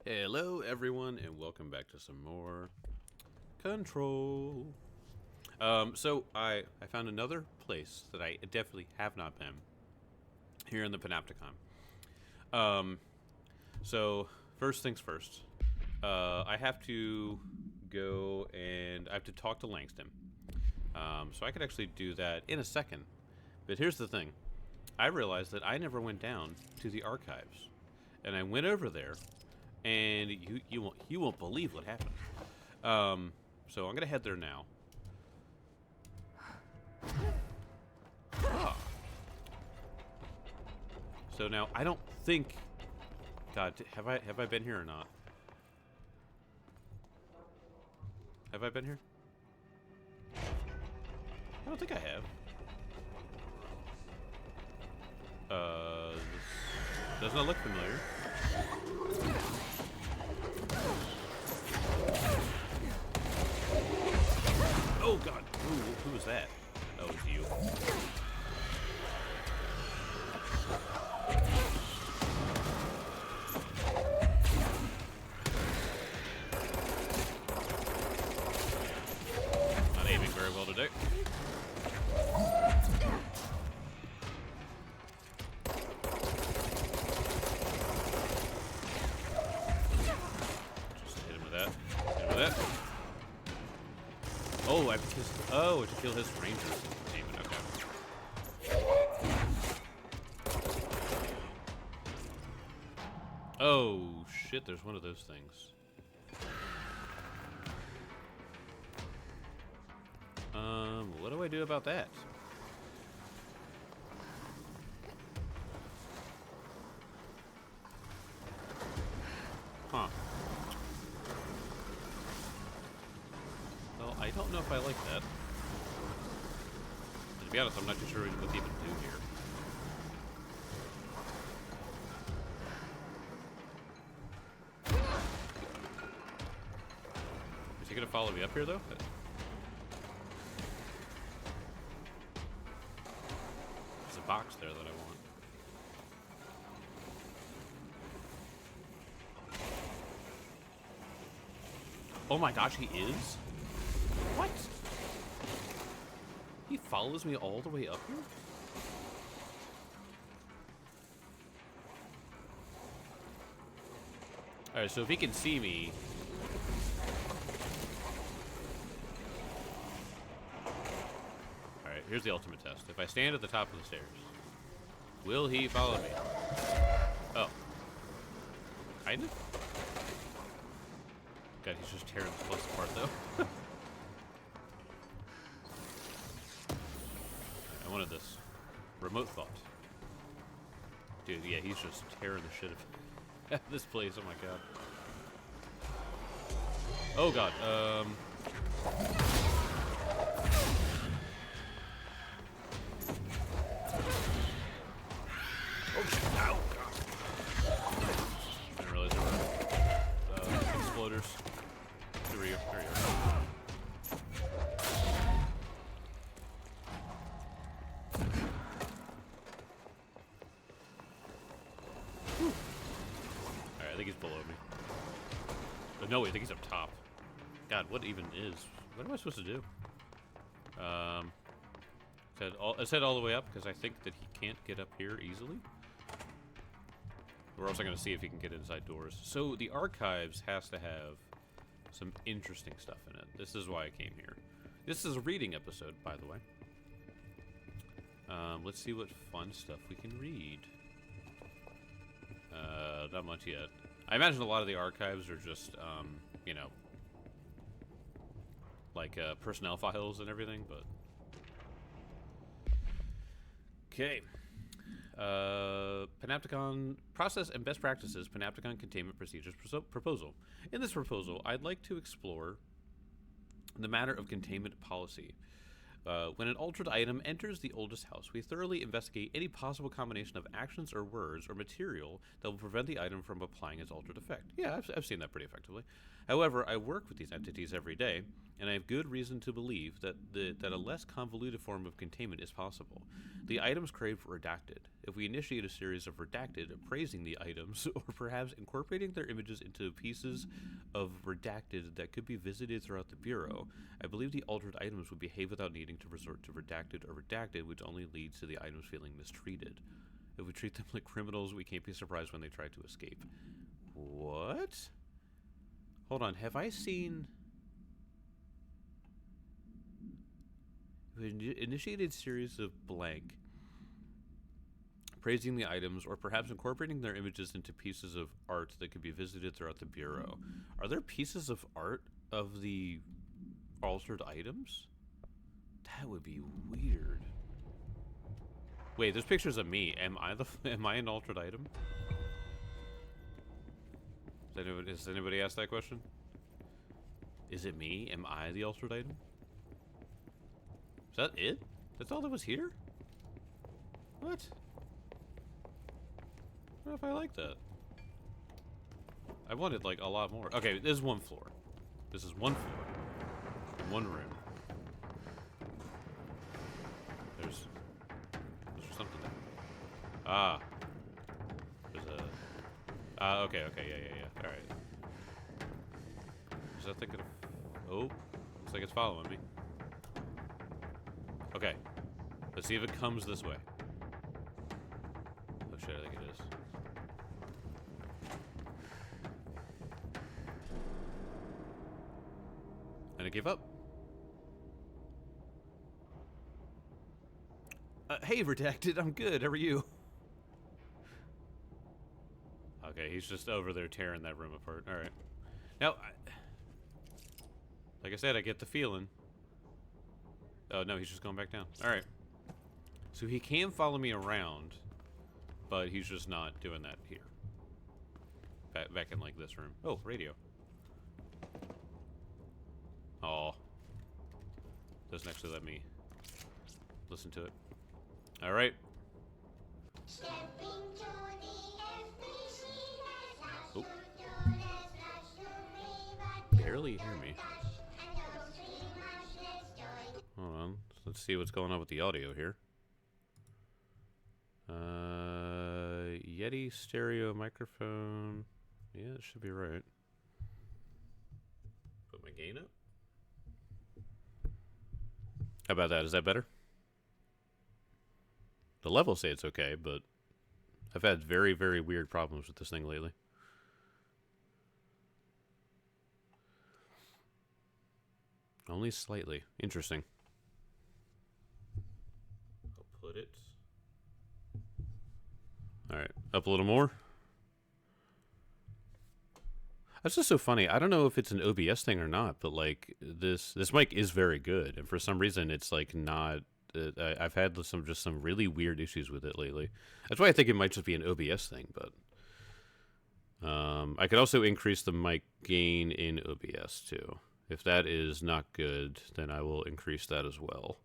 Hello, everyone, and welcome back to some more Control. So I found another place that I definitely have not been here in the Panopticon. Um, so first things first, I have to go and I have to talk to Langston. So I could actually do that in a second. But here's the thing: I realized that I never went down to the archives, and I went over there, and you won't believe what happened. So I'm gonna head there now. Ah. So now I don't think. God, have I been here or not? Have I been here? I don't think I have. This does not look familiar. Oh God, who was that? Oh, it's you. Not aiming very well today. Just hit him with that. Hit him with that. Oh, I have to kill his rangers. Damon, okay. Oh shit, there's one of those things. What do I do about that? Huh. Well, I don't know if I like that. And to be honest, I'm not too sure what to even do here. Is he gonna follow me up here, though? There's a box there that I want. Oh my gosh, he is? What? He follows me all the way up here? Alright, so if he can see me... Alright, here's the ultimate test. If I stand at the top of the stairs, will he follow me? Oh. Kind of? God, he's just tearing this place apart, though. I wanted this. Remote thought. Dude, yeah, he's just tearing the shit of this place. Oh my god. Oh god. Oh shit. Ow, god. I didn't realize there were exploders. There we go. There you go. Alright, I think he's below me. Oh, no, I think he's up top. God, what even is? What am I supposed to do? Let's head all the way up because I think that he can't get up here easily. We're also going to see if he can get inside doors. So the archives has to have some interesting stuff in it. This is why I came here. This is a reading episode, by the way. Let's see what fun stuff we can read. Not much yet. I imagine a lot of the archives are just, you know, like personnel files and everything, but... Okay. Panopticon Process and Best Practices Panopticon Containment Procedures Proposal. In this proposal, I'd like to explore the matter of containment policy. When an altered item enters the oldest house, we thoroughly investigate any possible combination of actions or words or material that will prevent the item from applying its altered effect. Yeah, I've seen that pretty effectively. However, I work with these entities every day, and I have good reason to believe that a less convoluted form of containment is possible. The items craved were redacted. if we initiate a series of redacted appraising the items, or perhaps incorporating their images into pieces of redacted that could be visited throughout the Bureau, I believe the altered items would behave without needing to resort to redacted or redacted, which only leads to the items feeling mistreated. If we treat them like criminals, we can't be surprised when they try to escape. What? Hold on, have I seen... We initiated series of blank, praising the items, or perhaps incorporating their images into pieces of art that could be visited throughout the Bureau. Are there pieces of art of the altered items? That would be weird. Wait, there's pictures of me. Am I an altered item? Has anybody asked that question? Is it me? Am I the altered item? Is that it? That's all that was here? What? What if I like that? I wanted like a lot more. Okay, this is one floor. This is one floor. One room. There's something there. Ah. There's a... okay, yeah. Alright. Is that thing gonna... Oh. Looks like it's following me. Okay. Let's see if it comes this way. Oh shit, I think it is. And it gave up. Hey, Redacted, I'm good. How are you? Okay, he's just over there tearing that room apart. Alright. Now, like I said, I get the feeling. Oh, no, he's just going back down. Alright. So he can follow me around, but he's just not doing that here. Back in, like, this room. Oh, radio. Oh. Doesn't actually let me listen to it. Alright. Oh. Barely hear me. Hold on. Let's see what's going on with the audio here. Yeti stereo microphone. Yeah, it should be right. Put my gain up. How about that? Is that better? The levels say it's okay, but I've had very, very weird problems with this thing lately. Only slightly. Interesting. I'll put it. Alright, up a little more. That's just so funny. I don't know if it's an OBS thing or not, but like this mic is very good, and for some reason it's like not. I've had some really weird issues with it lately. That's why I think it might just be an OBS thing. But I could also increase the mic gain in OBS too. If that is not good, then I will increase that as well.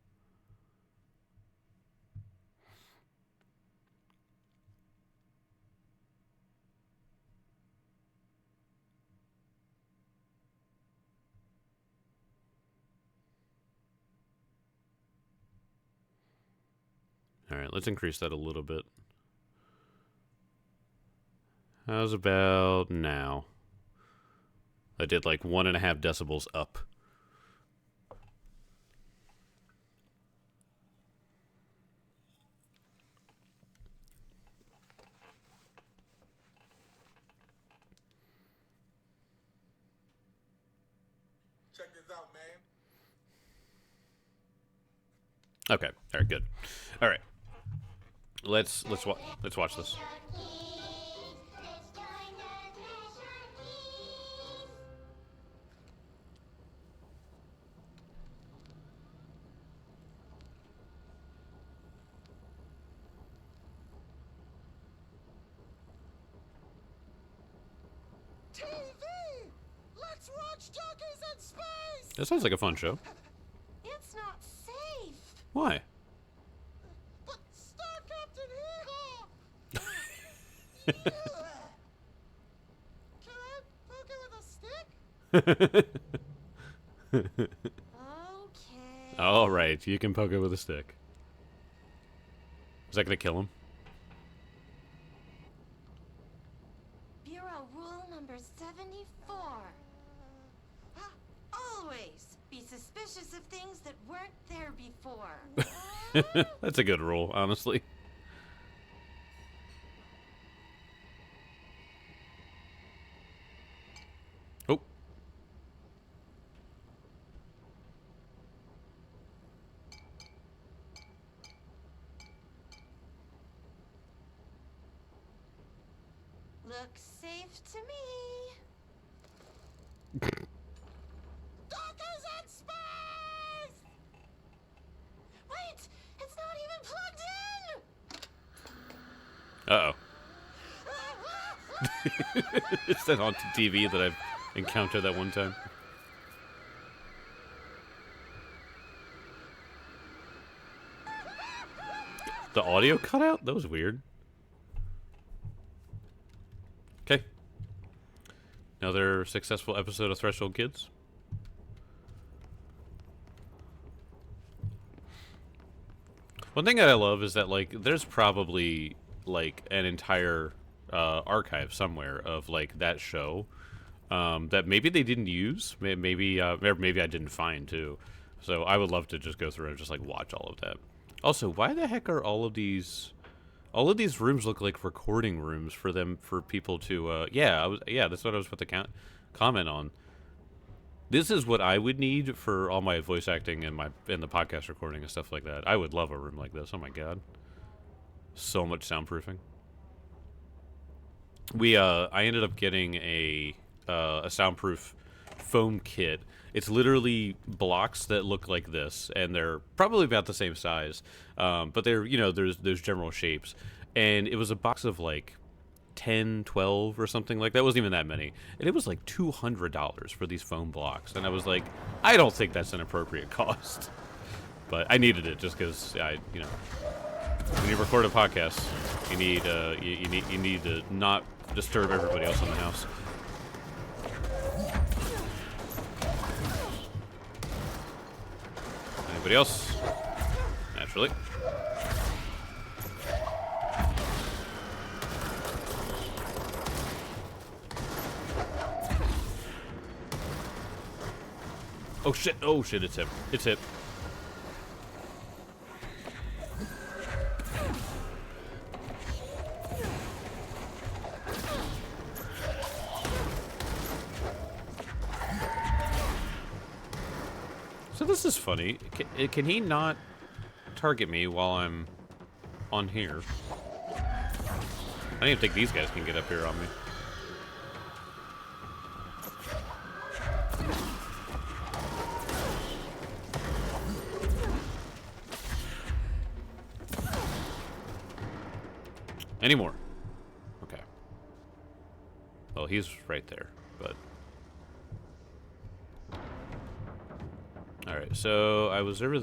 All right, let's increase that a little bit. How's about now? I did like 1.5 decibels up. Check this out, man. Okay, all right, good. All right, let's watch this. TV! Let's watch Junkies in Space! That sounds like a fun show. It's not safe. Why? But Star Captain Hee-Haw! Yeah. Can I poke it with a stick? Okay. All right, you can poke it with a stick. Is that gonna kill him? suspicious of things that weren't there before. That's a good rule, honestly. Oh. Looks safe to me. Dockers in space! Wait! It's not even plugged in! Uh-oh. It's that haunted TV that I've encountered that one time. The audio cut out? That was weird. Okay. Another successful episode of Threshold Kids. One thing that I love is that, like, there's probably, like, an entire archive somewhere of, like, that show that maybe they didn't use. Maybe or maybe I didn't find, too. So I would love to just go through and just, like, watch all of that. Also, why the heck are all of these rooms look like recording rooms for people to, yeah, that's what I was about to comment on. This is what I would need for all my voice acting and the podcast recording and stuff like that. I would love a room like this. Oh my god. So much soundproofing. I ended up getting a soundproof foam kit. It's literally blocks that look like this, and they're probably about the same size, but they're, there's general shapes, and it was a box of like 10, 12 or something like that. It wasn't even that many, and it was like $200 for these foam blocks, and I was like, I don't think that's an appropriate cost, but I needed it just because when you record a podcast, you need to not disturb everybody else in the house. Anybody else? Naturally. Oh shit, it's him. It's him. So this is funny. Can he not target me while I'm on here? I don't even think these guys can get up here on me. Anymore. Okay. Well, he's right there, but... Alright, so I was over...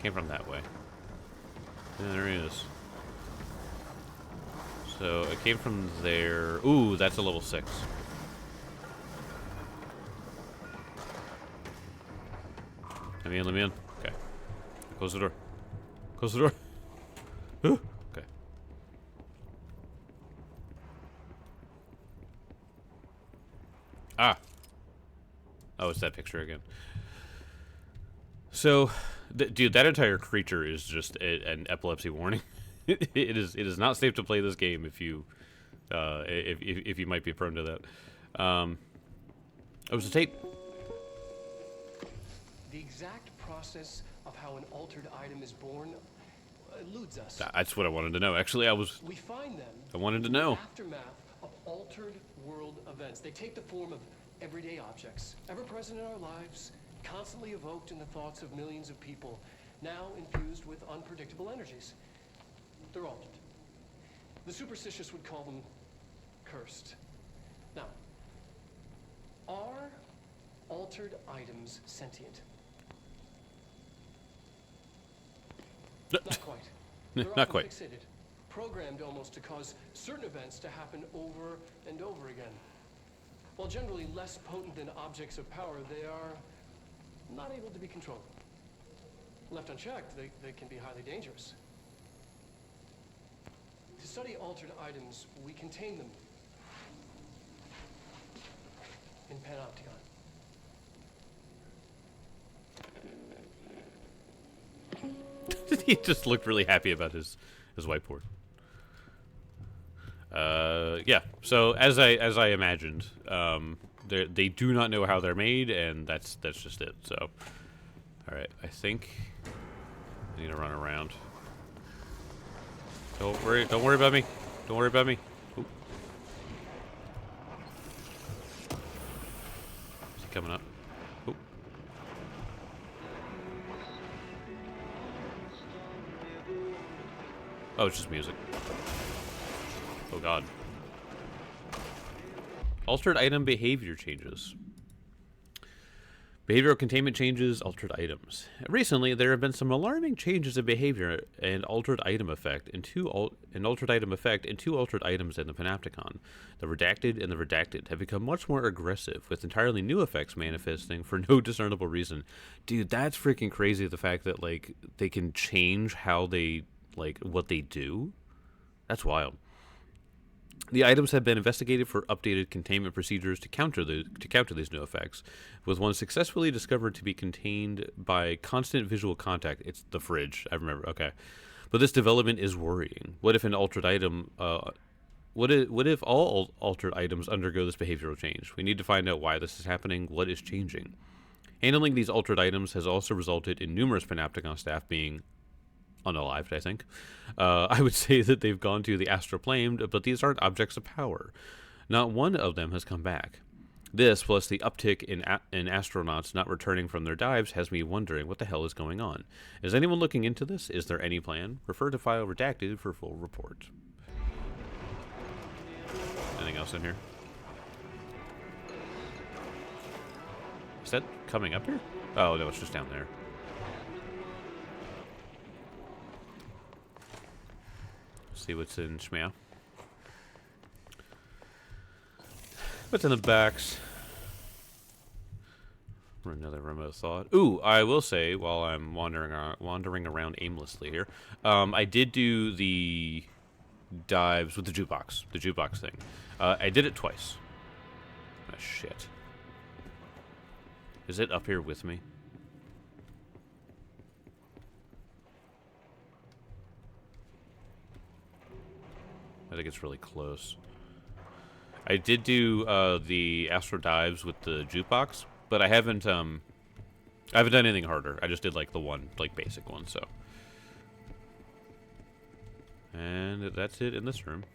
came from that way. And there he is. So I came from there... Ooh, that's a level 6. Let me in. Okay. Close the door. Close the door. Ooh. Okay. Ah. Oh, it's that picture again. So, dude, that entire creature is just an epilepsy warning. It is not safe to play this game if you might be prone to that. Oh, was the tape? The exact process of how an altered item is born eludes us. That's what I wanted to know. Actually, We find them. I wanted to in the know. aftermath of altered world events. They take the form of everyday objects, ever present in our lives, constantly evoked in the thoughts of millions of people, now infused with unpredictable energies. They're altered. The superstitious would call them cursed. Now, are altered items sentient? Not quite. They're Not often quite. fixated, programmed almost to cause certain events to happen over and over again. While generally less potent than objects of power, they are not able to be controlled. Left unchecked, they can be highly dangerous. To study altered items, we contain them in Panopticon. He just looked really happy about his whiteboard. Yeah. So as I imagined, they do not know how they're made, and that's just it. So, all right. I think I need to run around. Don't worry about me. Don't worry about me. Ooh. Is he coming up? Ooh. Oh, it's just music. Oh god. Altered item behavior changes. Behavioral containment changes, altered items. Recently, there have been some alarming changes in behavior and altered item effect in two altered items in the Panopticon. The Redacted and the Redacted have become much more aggressive, with entirely new effects manifesting for no discernible reason. Dude, that's freaking crazy, the fact that, like, they can change how they, like, what they do. That's wild. The items have been investigated for updated containment procedures to counter these new effects, with one successfully discovered to be contained by constant visual contact. It's the fridge, I remember. Okay, but this development is worrying. What if an altered item? What if all altered items undergo this behavioral change? We need to find out why this is happening. What is changing? Handling these altered items has also resulted in numerous Panopticon staff being unalived, I think. I would say that they've gone to the astral plane, but these aren't objects of power. Not one of them has come back. This, plus the uptick in astronauts not returning from their dives, has me wondering what the hell is going on. Is anyone looking into this? Is there any plan? Refer to file redacted for full report. Anything else in here? Is that coming up here? Oh, no, it's just down there. See what's in Shmeow. What's in the backs? For another remote thought. Ooh, I will say, while I'm wandering around aimlessly here, I did do the dives with the jukebox thing. I did it twice. Ah, shit. Is it up here with me? I think it's really close. I did do the Astro Dives with the jukebox, but I haven't done anything harder. I just did like the one, like basic one, so. And that's it in this room.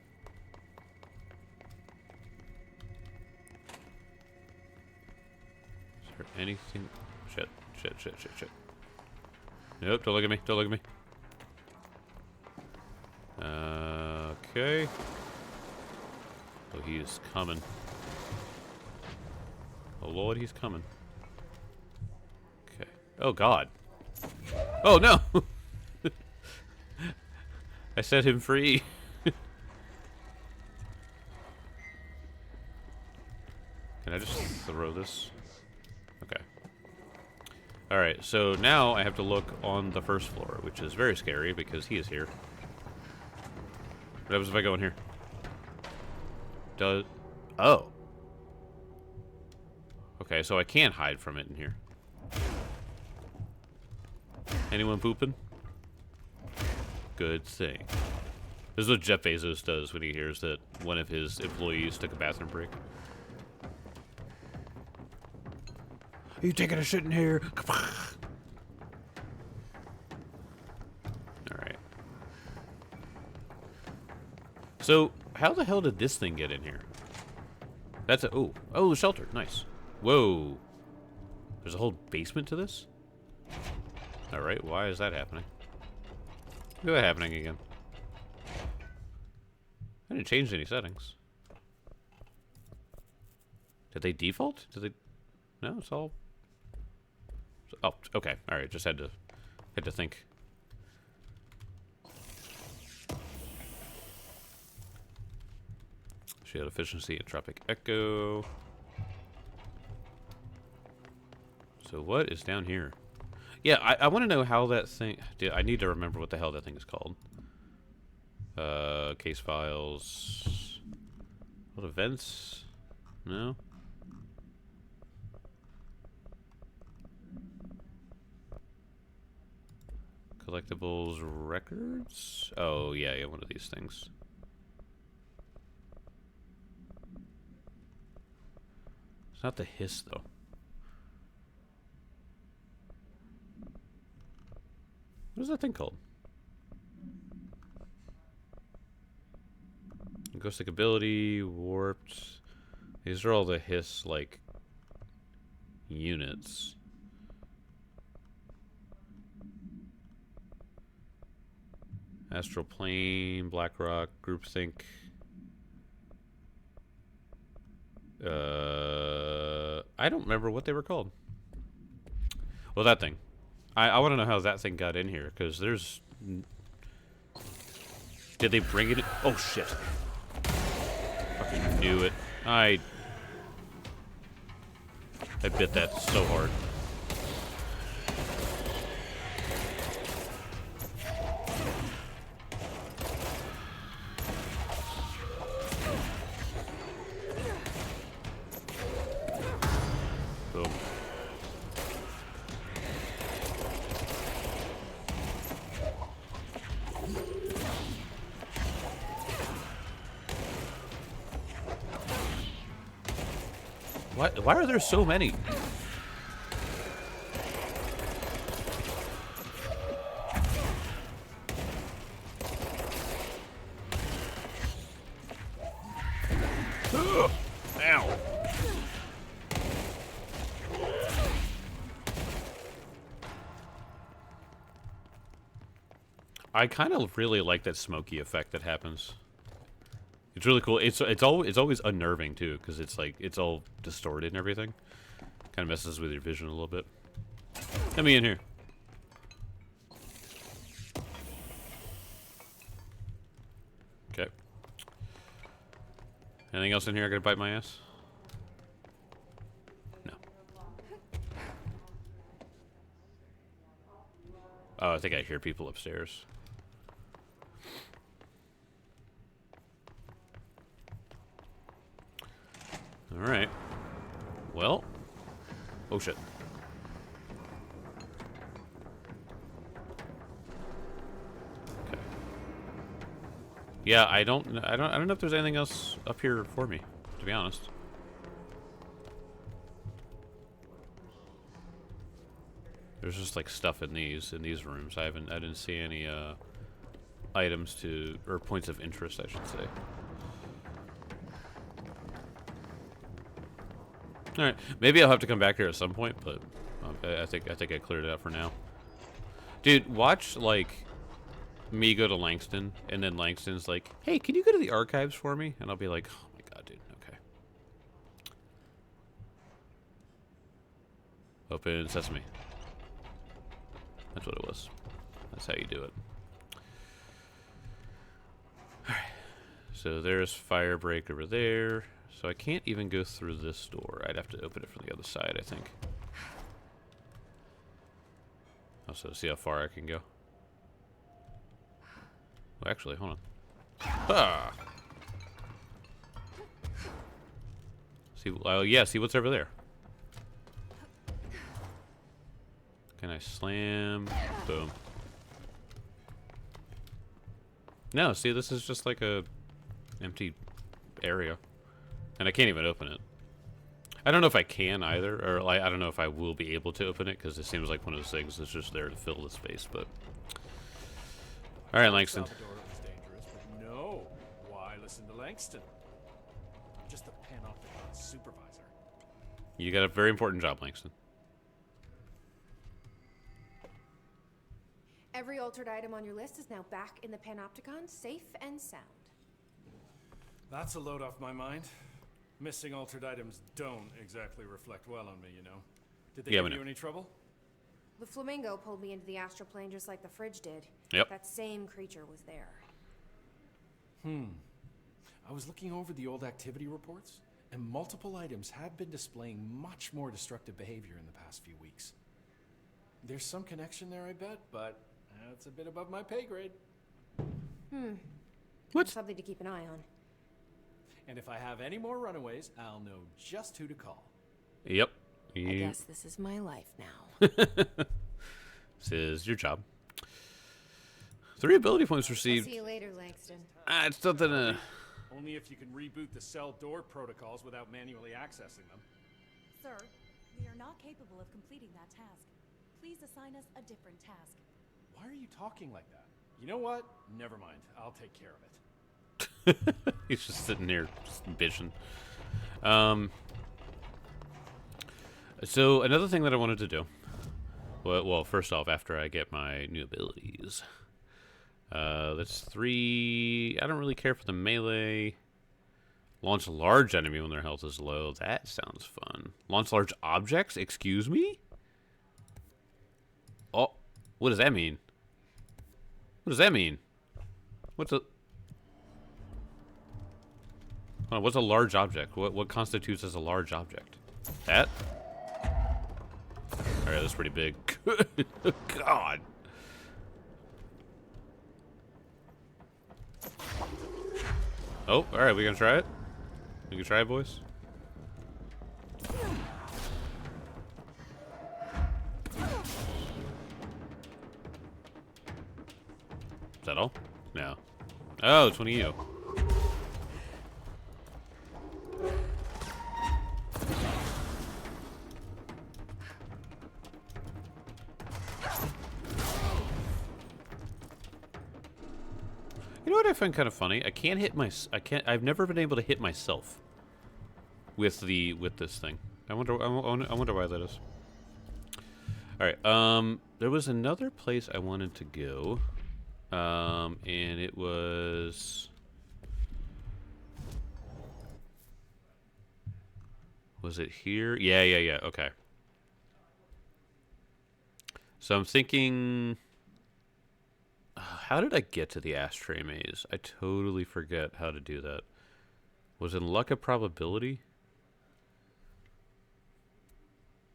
Is there anything? Shit. Nope, don't look at me. Don't look at me. Okay. Oh, he is coming. Oh, Lord, he's coming. Okay. Oh, God. Oh, no! I set him free. Can I just throw this? Okay. Alright, so now I have to look on the first floor, which is very scary because he is here. What happens if I go in here? Oh. Okay, so I can't hide from it in here. Anyone pooping? Good thing. This is what Jeff Bezos does when he hears that one of his employees took a bathroom break. Are you taking a shit in here? Alright. So, how the hell did this thing get in here? That's a... Oh, the shelter. Nice. Whoa. There's a whole basement to this? Alright, why is that happening? Look at that happening again. I didn't change any settings. Did they default? Did they... No, it's all... Oh, okay. Alright, just had to think. Shield efficiency, entropic echo. So what is down here? Yeah, I want to know how that thing... I need to remember what the hell that thing is called. Case files... What, events? No? Collectibles, records. Oh yeah, yeah, one of these things. It's not the hiss though. What is that thing called? Ghostic ability, warped. These are all the hiss like units. Astral Plane, Blackrock, Groupthink. I don't remember what they were called. Well, that thing. I want to know how that thing got in here, because there's... Did they bring it in? Oh, shit. Fucking knew it. I bit that so hard. Boom. Why are there so many? Ugh. Ow. I kind of really like that smoky effect that happens. It's really cool. It's always unnerving too, because it's like it's all distorted and everything. Kind of messes with your vision a little bit. Let me in here. Okay. Anything else in here gonna bite my ass? No. Oh, I think I hear people upstairs. Alright. Well. Oh shit. Okay. Yeah, I don't know if there's anything else up here for me, to be honest. There's just like stuff in these rooms. I didn't see any items or points of interest, I should say. All right, maybe I'll have to come back here at some point, but I think I cleared it out for now. Dude, watch like me go to Langston, and then Langston's like, "Hey, can you go to the archives for me?" And I'll be like, "Oh my god, dude, okay." Open sesame. That's what it was. That's how you do it. All right. So there's Firebreak over there. So I can't even go through this door. I'd have to open it from the other side, I think. Also, see how far I can go. Well, actually, hold on. Ah! See, yeah, see what's over there. Can I slam? Boom. No, see, this is just like a empty area. And I can't even open it. I don't know if I can either, or like, I don't know if I will be able to open it, because it seems like one of those things that's just there to fill the space, but... Alright, Langston. Salvador, it was dangerous, but no. Why listen to Langston? I'm just the Panopticon supervisor. You got a very important job, Langston. Every altered item on your list is now back in the Panopticon, safe and sound. That's a load off my mind. Missing altered items don't exactly reflect well on me, you know. Did they give you any trouble? The flamingo pulled me into the astral plane just like the fridge did. Yep. That same creature was there. I was looking over the old activity reports, and multiple items have been displaying much more destructive behavior in the past few weeks. There's some connection there, I bet, but that's a bit above my pay grade. What? Something to keep an eye on. And if I have any more runaways, I'll know just who to call. Yep. I guess this is my life now. This is your job. 3 ability points I'll received. see you later, Langston. It's nothing to... Only if you can reboot the cell door protocols without manually accessing them. Sir, we are not capable of completing that task. Please assign us a different task. Why are you talking like that? You know what? Never mind. I'll take care of it. He's just sitting there, just bitching. So another thing that I wanted to do. Well, first off, after I get my new abilities, that's 3. I don't really care for the melee. Launch a large enemy when their health is low. That sounds fun. Launch large objects. Excuse me. Oh, what does that mean? What does that mean? What's a... Oh, what's a large object? What constitutes as a large object? That? Alright, that's pretty big. God. Oh, alright, we gonna try it? We can try it, boys? Is that all? No. Oh, it's one of you. You know what I find kind of funny? I can't hit I've never been able to hit myself with this thing. I wonder why that is. All right. There was another place I wanted to go. And it was it here? Yeah. Okay. So I'm thinking, how did I get to the ashtray maze? I totally forget how to do that. Was it luck of probability?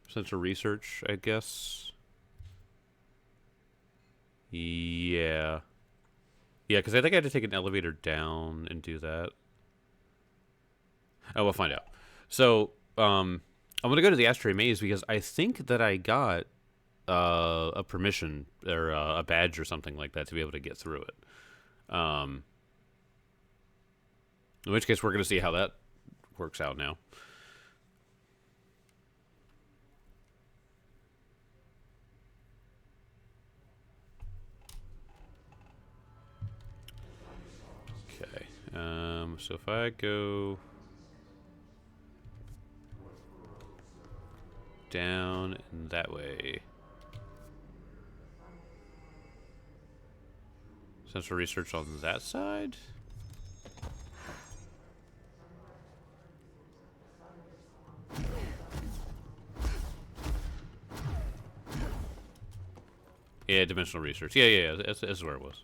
Sense of research, I guess. Yeah. Yeah, because I think I had to take an elevator down and do that. Oh, we'll find out. So, I'm going to go to the ashtray maze because I think that I got a permission or a badge or something like that to be able to get through it. In which case, we're going to see how that works out now. Okay. So if I go down that way. Central research on that side. Yeah, dimensional research. Yeah. That's where it was.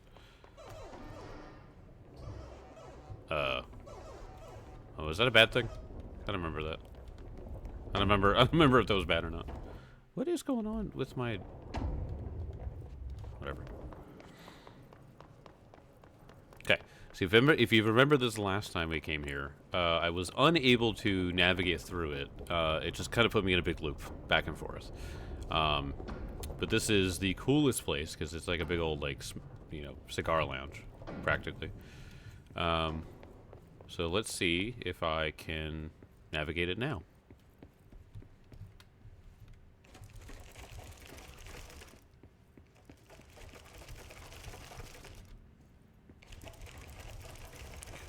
Oh, is that a bad thing? I don't remember that. I don't remember if that was bad or not. What is going on with my... Whatever. Okay. So if you remember this last time we came here, I was unable to navigate through it. It just kind of put me in a big loop, back and forth. But this is the coolest place, because it's like a big old, like, you know, cigar lounge, practically. So let's see if I can navigate it now.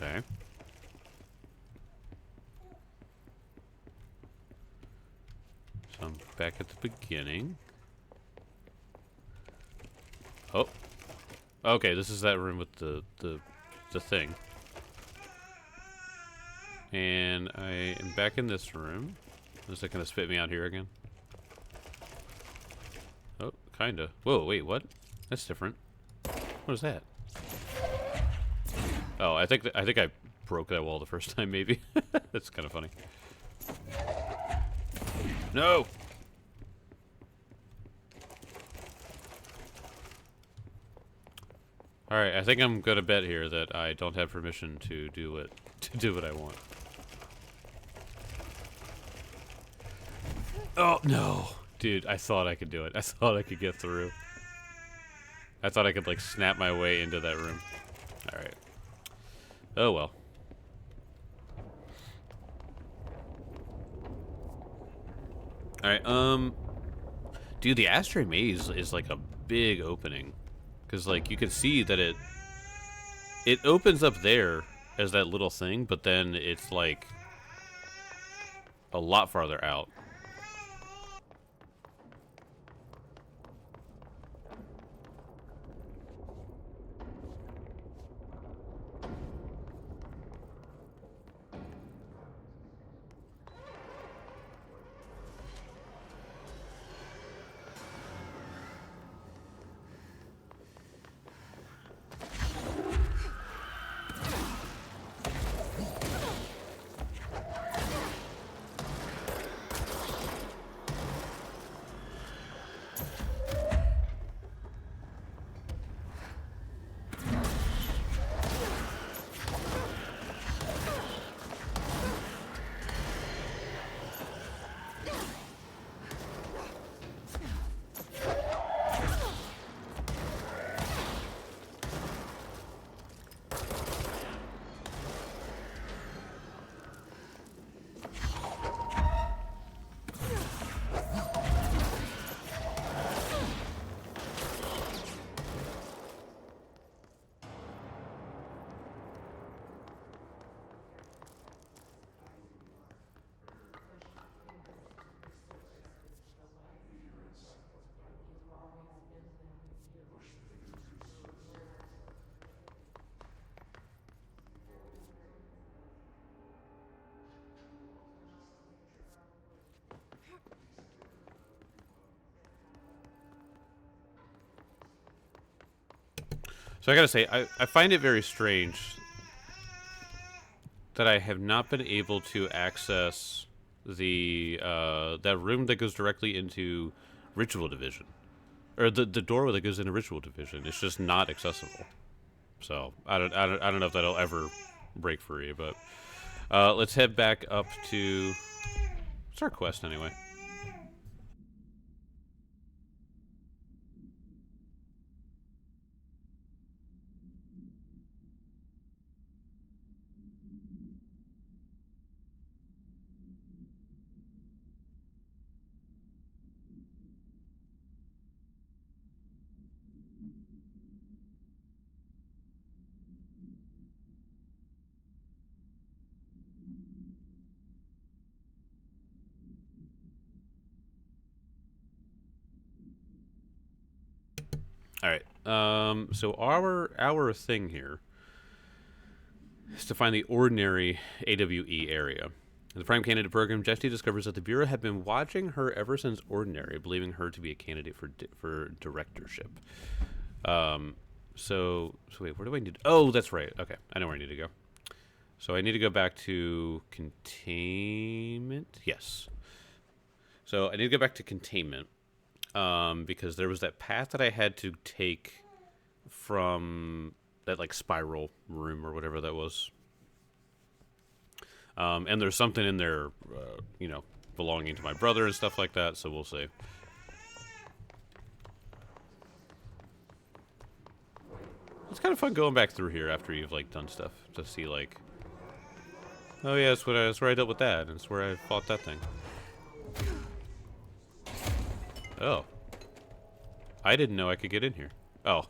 Okay. So I'm back at the beginning. Oh. Okay, this is that room with the thing. And I am back in this room. Is it going to spit me out here again? Oh, kinda. Whoa, wait, what? That's different. What is that? Oh, I think I broke that wall the first time, maybe. That's kind of funny. No! Alright, I think I'm gonna bet here that I don't have permission to do what I want. Oh, no! Dude, I thought I could do it. I thought I could get through. I thought I could like snap my way into that room. All right. Oh well. All right. Dude, the ashtray maze is like a big opening, because like you can see that it opens up there as that little thing, but then it's like a lot farther out. So I gotta say, I find it very strange that I have not been able to access the that room that goes directly into Ritual Division, or the doorway that goes into Ritual Division. It's just not accessible. So I don't know if that'll ever break free. But let's head back up to what's our quest anyway. All right. So our thing here is to find the ordinary AWE area. In the Prime Candidate program, Jessie discovers that the Bureau had been watching her ever since Ordinary, believing her to be a candidate for directorship. So wait, where do I need? Oh, that's right. Okay, I know where I need to go. So I need to go back to containment. Yes. So I need to go back to containment. Because there was that path that I had to take from that like spiral room or whatever that was. And there's something in there, you know, belonging to my brother and stuff like that, so we'll see. It's kind of fun going back through here after you've like done stuff to see like, oh yeah, that's where I dealt with that, and it's where I fought that thing. Oh. I didn't know I could get in here. Oh.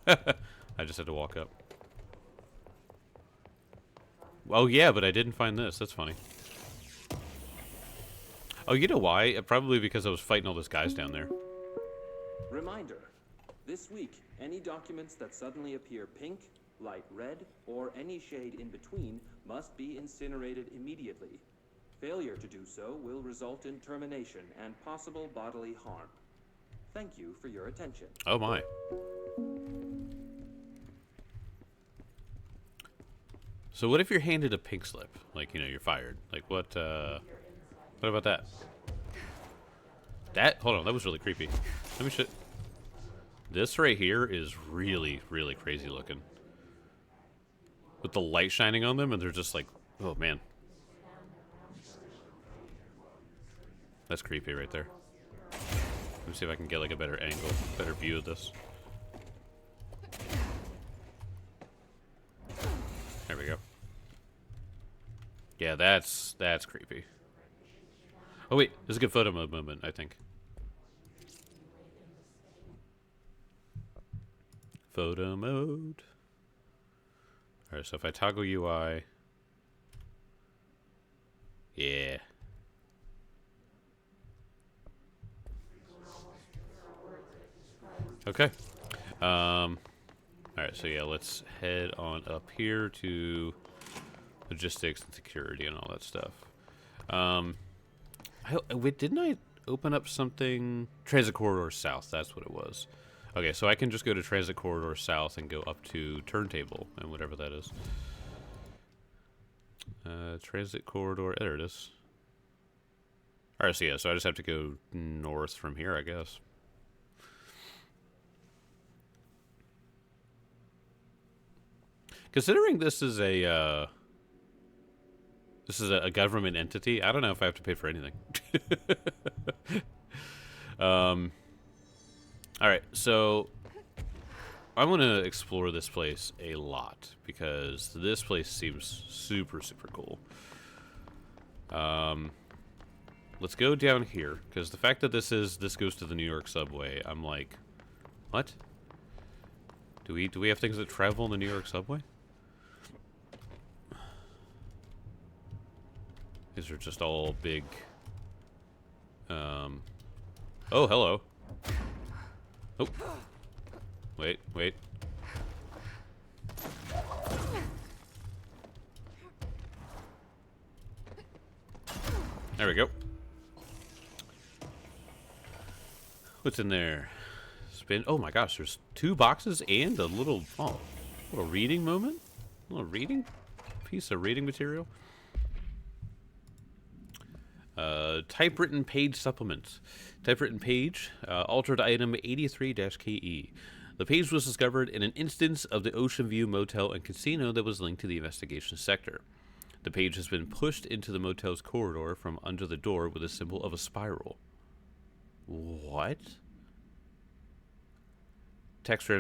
I just had to walk up. Oh, yeah, but I didn't find this. That's funny. Oh, you know why? Probably because I was fighting all those guys down there. Reminder. This week, any documents that suddenly appear pink, light red, or any shade in between must be incinerated immediately. Failure to do so will result in termination and possible bodily harm. Thank you for your attention. Oh my. So what if you're handed a pink slip? Like, you know, you're fired. Like, what about that? Hold on, that was really creepy. Let me show. This right here is really, really crazy looking. With the light shining on them, and they're just like, oh man. That's creepy right there. Let me see if I can get like a better angle, better view of this. There we go. Yeah, that's creepy. Oh wait, this is a good photo mode moment, I think. Photo mode. Alright, so if I toggle UI. Yeah. Okay. Alright, so yeah, let's head on up here to logistics and security and all that stuff. Wait, didn't I open up something? Transit Corridor South, that's what it was. Okay, so I can just go to Transit Corridor South and go up to Turntable and whatever that is. Transit Corridor, there it is. Alright, so yeah, so I just have to go north from here, I guess. Considering this is a government entity, I don't know if I have to pay for anything. Alright, so I want to explore this place a lot because this place seems super, super cool. Let's go down here because the fact that this goes to the New York subway, I'm like, what? Do we have things that travel in the New York subway? These are just all big. Oh, hello. Oh. Wait. There we go. What's in there? Spin. Oh my gosh, there's 2 boxes and a little reading moment? A little reading piece of reading material. Typewritten page supplements. Typewritten page, altered item 83-KE. The page was discovered in an instance of the Ocean View Motel and Casino that was linked to the investigation sector. The page has been pushed into the motel's corridor from under the door with a symbol of a spiral. What? Text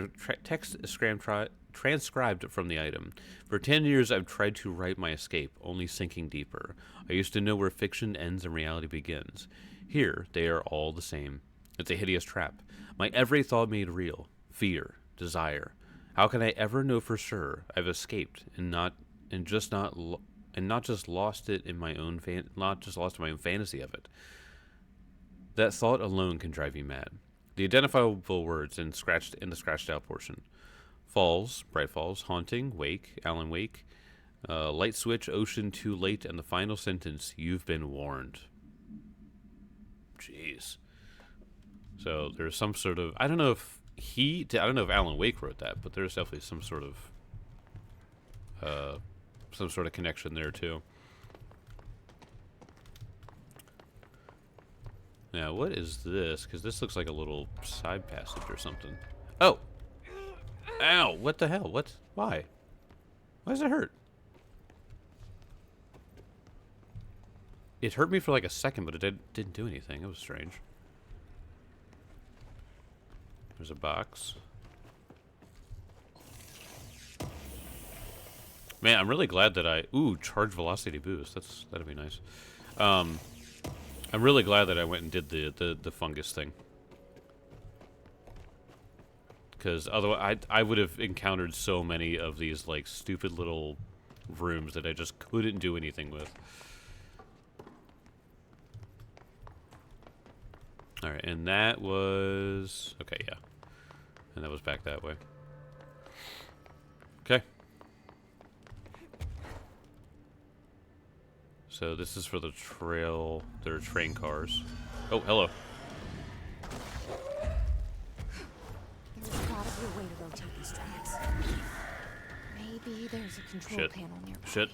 transcribed from the item. For 10 years, I've tried to write my escape, only sinking deeper. I used to know where fiction ends and reality begins. Here, they are all the same. It's a hideous trap. My every thought made real. Fear, desire. How can I ever know for sure I've escaped and not just lost it in my own fantasy of it? That thought alone can drive you mad. The identifiable words in the scratched out portion. Falls, Bright Falls, Haunting, Wake, Alan Wake, Light Switch, Ocean, Too Late, and the final sentence, You've been warned. Jeez. So there's some sort of, I don't know if Alan Wake wrote that, but there's definitely some sort of connection there too. Now, what is this? Because this looks like a little side passage or something. Oh! Ow! What the hell? What? Why? Why does it hurt? It hurt me for like a second, but it didn't do anything. It was strange. There's a box. Man, I'm really glad that charge velocity boost. That'd be nice. I'm really glad that I went and did the fungus thing. Because otherwise, I would have encountered so many of these, like, stupid little rooms that I just couldn't do anything with. Alright, and that was... Okay, yeah. And that was back that way. Okay. So this is for the trail. There are train cars. Oh, hello. There's probably a way to rotate these tracks. Maybe there's a control panel nearby. Shit.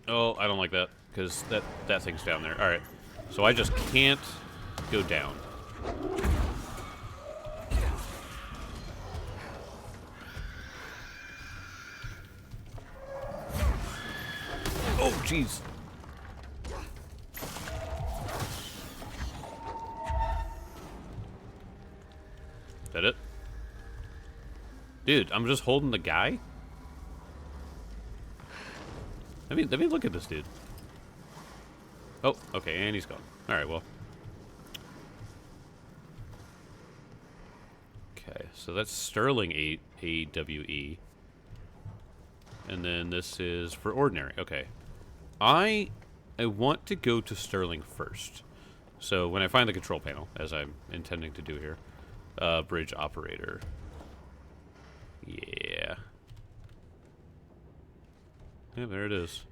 Oh, I don't like that, because that thing's down there. Alright. So I just can't go down. Oh, jeez. Is that it? Dude, I'm just holding the guy? Let me look at this dude. Oh, okay, and he's gone. All right, well. Okay, so that's Sterling AWE. And then this is for ordinary. Okay. I want to go to Sterling first. So when I find the control panel, as I'm intending to do here, bridge operator. Yeah. Yeah, there it is.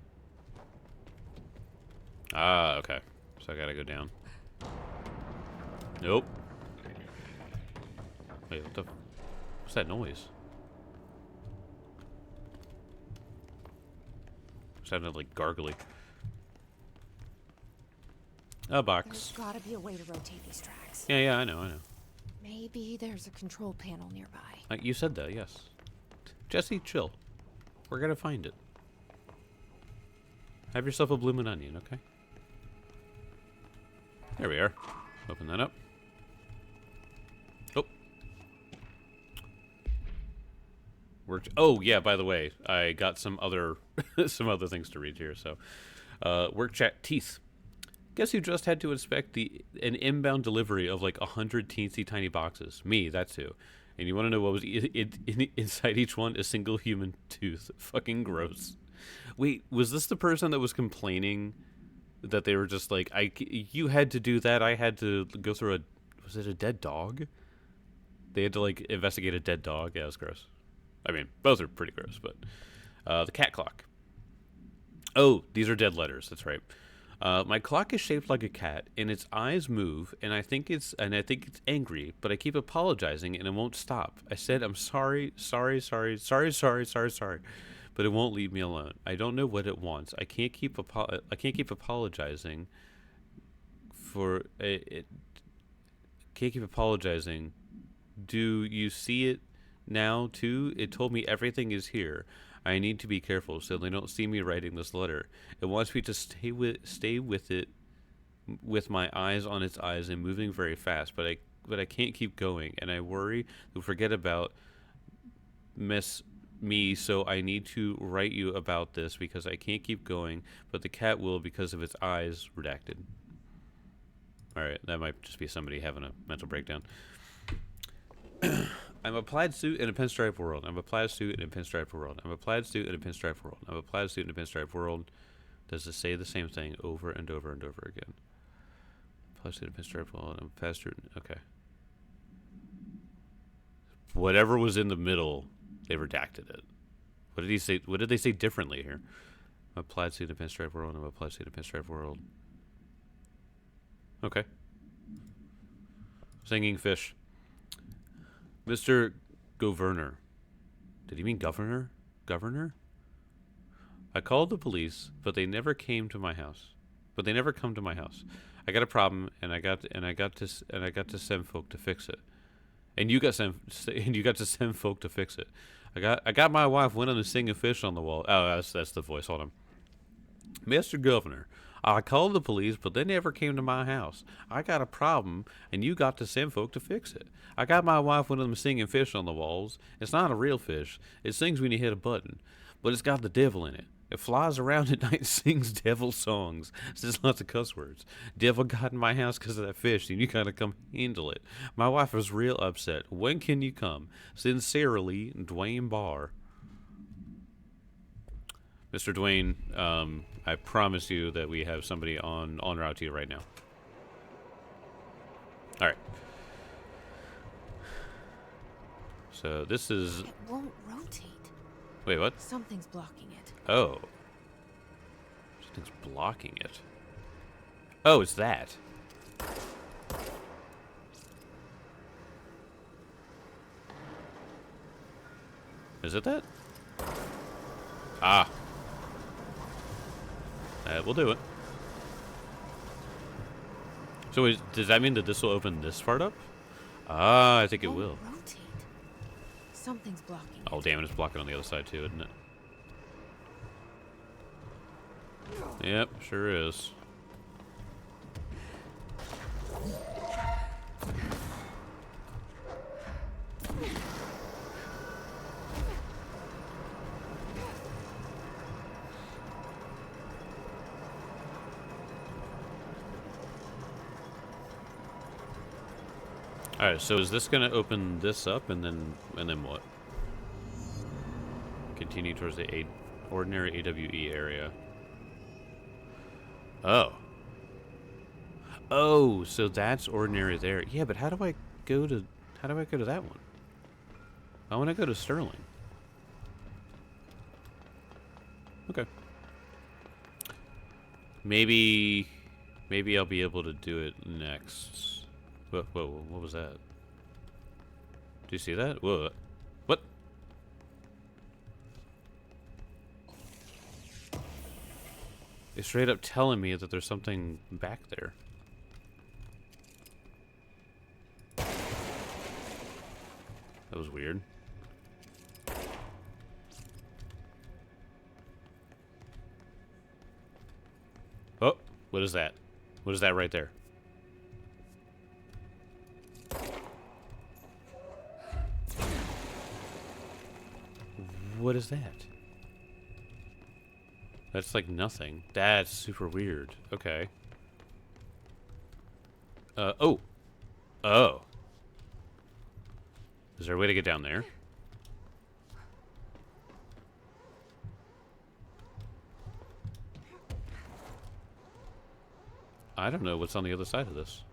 Ah, okay. So I gotta go down. Nope. Wait, what the... What's that noise? Sounded like gargly. A box. There's gotta be a way to rotate these tracks. Yeah, I know. Maybe there's a control panel nearby. You said that, yes. Jesse, chill. We're gonna find it. Have yourself a bloomin' onion, okay? There we are. Open that up. Oh. Worked. Oh, yeah, by the way, I got some other some other things to read here, so. Work chat teeth. Guess who just had to inspect an inbound delivery of like 100 teensy tiny boxes? Me, that's who. And you want to know what was inside each one? A single human tooth. Fucking gross. Wait, was this the person that was complaining that they were just like, you had to do that, I had to go through was it a dead dog? They had to like investigate a dead dog. Yeah, it was gross. I mean, both are pretty gross, but the cat clock. Oh, these are dead letters. That's right. My clock is shaped like a cat, and its eyes move, and I think it's angry, but I keep apologizing, and it won't stop. I said I'm sorry, but it won't leave me alone. I don't know what it wants. I can't keep apologizing for it. Can't keep apologizing. Do you see it now too? It told me everything is here. I need to be careful so they don't see me writing this letter. It wants me to stay with it, with my eyes on its eyes and moving very fast. But I can't keep going, and I worry they'll forget about me. So I need to write you about this because I can't keep going. But the cat will because of its eyes. Redacted. All right, that might just be somebody having a mental breakdown. I'm a plaid suit in a pinstripe world. I'm a plaid suit in a pinstripe world. I'm a plaid suit in a pinstripe world. I'm a plaid suit in a pinstripe world. Does it say the same thing over and over and over again? Plaid suit in a pinstripe world. I'm a plaid suit. Okay. Whatever was in the middle, they redacted it. What did he say? What did they say differently here? I'm a plaid suit in a pinstripe world. I'm a plaid suit in a pinstripe world. Okay. Singing fish. Mr. Governor. Did he mean governor? Governor? I called the police, but they never came to my house. But they never come to my house. I got a problem, and I got to send folk to fix it. And you got to send folk to fix it. I got my wife went on to sing a fish on the wall. Oh, that's the voice. Hold on. Mr. Governor, I called the police, but they never came to my house. I got a problem, and you got to send folk to fix it. I got my wife one of them singing fish on the walls. It's not a real fish. It sings when you hit a button, but it's got the devil in it. It flies around at night and sings devil songs. Says lots of cuss words. Devil got in my house because of that fish, and you gotta come handle it. My wife was real upset. When can you come? Sincerely, Dwayne Barr. Mr. Dwayne, I promise you that we have somebody on route to you right now. All right. So this is... It won't rotate. Wait, what? Something's blocking it. Oh. Something's blocking it. Oh, it's that. Is it that? Ah. We'll do it. So does that mean that this will open this part up? Ah, I think it will. Rotate. Something's blocking. Oh, damn it, it's blocking on the other side too, isn't it? Yep, sure is. Alright, so is this gonna open this up and then what? Continue towards the ordinary AWE area. Oh. Oh, so that's ordinary there. Yeah, but how do I go to that one? I want to go to Sterling. Okay. Maybe I'll be able to do it next. Whoa, what was that? Do you see that? Whoa. What? It's straight up telling me that there's something back there. That was weird. Oh, what is that? What is that right there? What is that? That's like nothing. That's super weird. Okay. Oh. Oh. Is there a way to get down there? I don't know what's on the other side of this.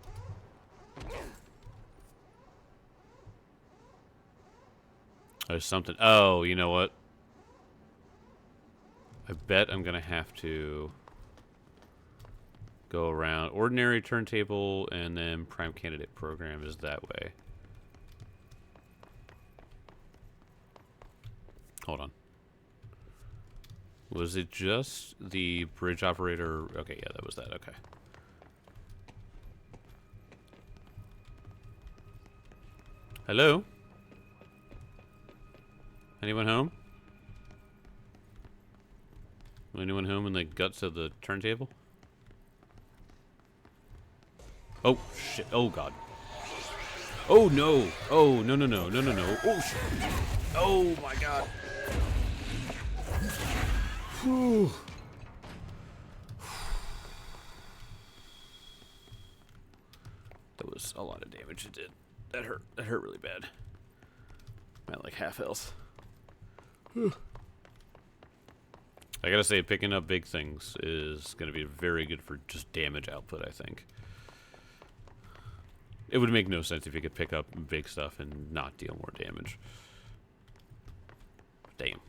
There's something. Oh, you know what? I bet I'm gonna have to go around. Ordinary turntable and then prime candidate program is that way. Hold on. Was it just the bridge operator? Okay, yeah, that was that. Okay. Hello? Anyone home? Anyone home in the guts of the turntable? Oh, shit. Oh, God. Oh, no. Oh, no. Oh, shit. Oh, my God. Whew. That was a lot of damage it did. That hurt. That hurt really bad. I'm at like half health. Whew. I gotta say, picking up big things is gonna be very good for just damage output, I think. It would make no sense if you could pick up big stuff and not deal more damage. Damn.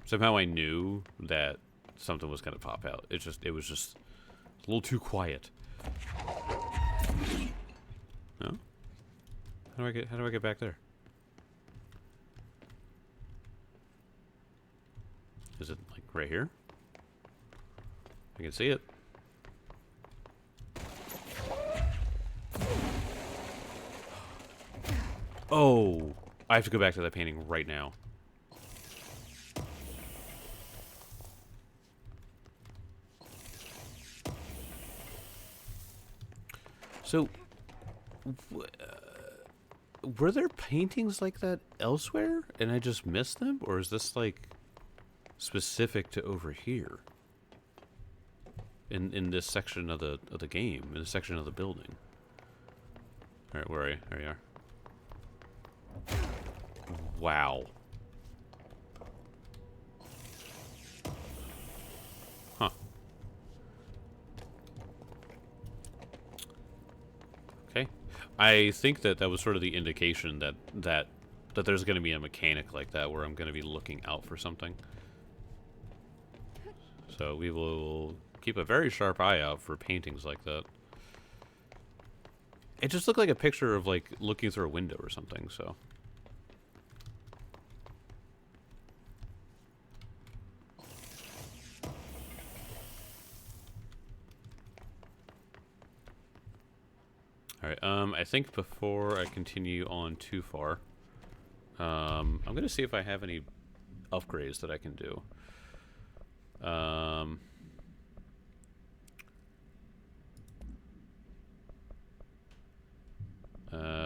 Somehow I knew that something was gonna pop out. It was just a little too quiet. No? How do I get back there? Is it like right here? I can see it. Oh, I have to go back to that painting right now. So, were there paintings like that elsewhere and I just missed them? Or is this like specific to over here? In this section of the game, in this section of the building. Alright, where are you? There you are. Wow. Huh. Okay. I think that was sort of the indication that there's going to be a mechanic like that where I'm going to be looking out for something. So we will keep a very sharp eye out for paintings like that. It just looked like a picture of like looking through a window or something, so. Alright, I think before I continue on too far, I'm going to see if I have any upgrades that I can do.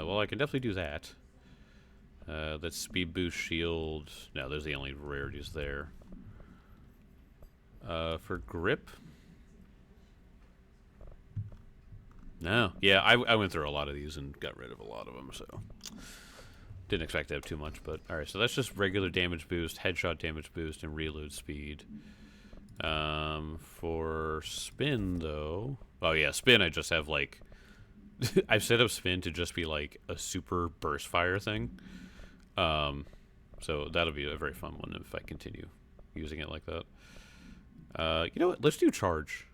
Well, I can definitely do that. That's speed boost shield. No, there's the only rarities there. For grip. No. Yeah, I went through a lot of these and got rid of a lot of them, so didn't expect to have too much. But all right, so that's just regular damage boost, headshot damage boost, and reload speed. For spin though, oh yeah, spin. I just have like I've set up spin to just be like a super burst fire thing. So that'll be a very fun one if I continue using it like that. You know what? Let's do charge.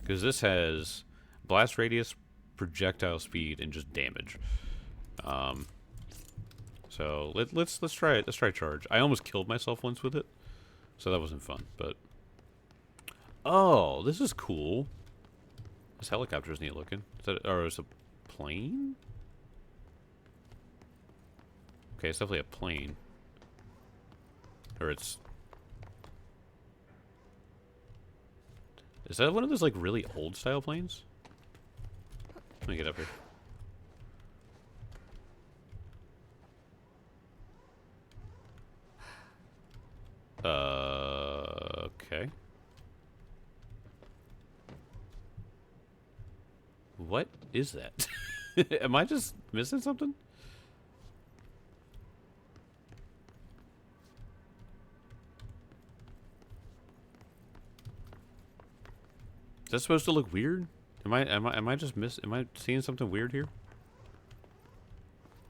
Because this has blast radius, projectile speed, and just damage. So let's try it. Let's try charge. I almost killed myself once with it, so that wasn't fun. But oh, this is cool. This helicopter is neat looking. Is that, or is it a plane? Okay, it's definitely a plane. Or it's... Is that one of those, like, really old-style planes? Let me get up here. Okay. What is that? Am I just missing something? Is that supposed to look weird? Am I just am I seeing something weird here?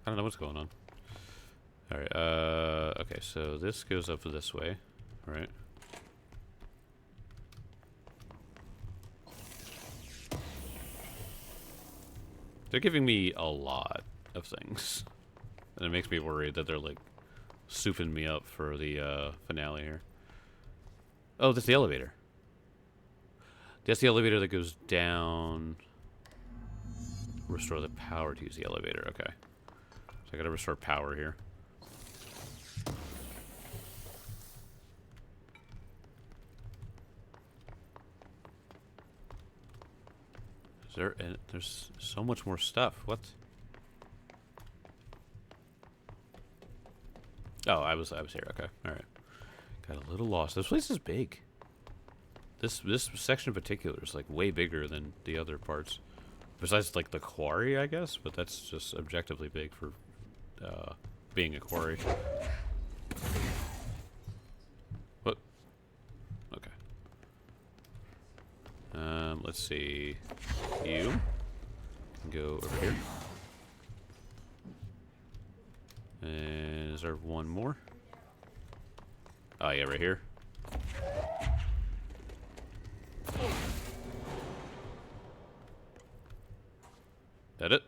I don't know what's going on. All right. Okay, so this goes up this way, right? They're giving me a lot of things, and it makes me worried that they're like souping me up for the finale here. Oh, that's the elevator. That's the elevator that goes down. Restore the power to use the elevator. Okay. So I gotta restore power here. Is there... there's so much more stuff. What? Oh, I was here. Okay. Alright. Got a little lost. This place is big. This section in particular is like way bigger than the other parts. Besides like the quarry, I guess, but that's just objectively big for being a quarry. What? Okay. Let's see. You can go over here. And is there one more? Oh yeah, right here. That it?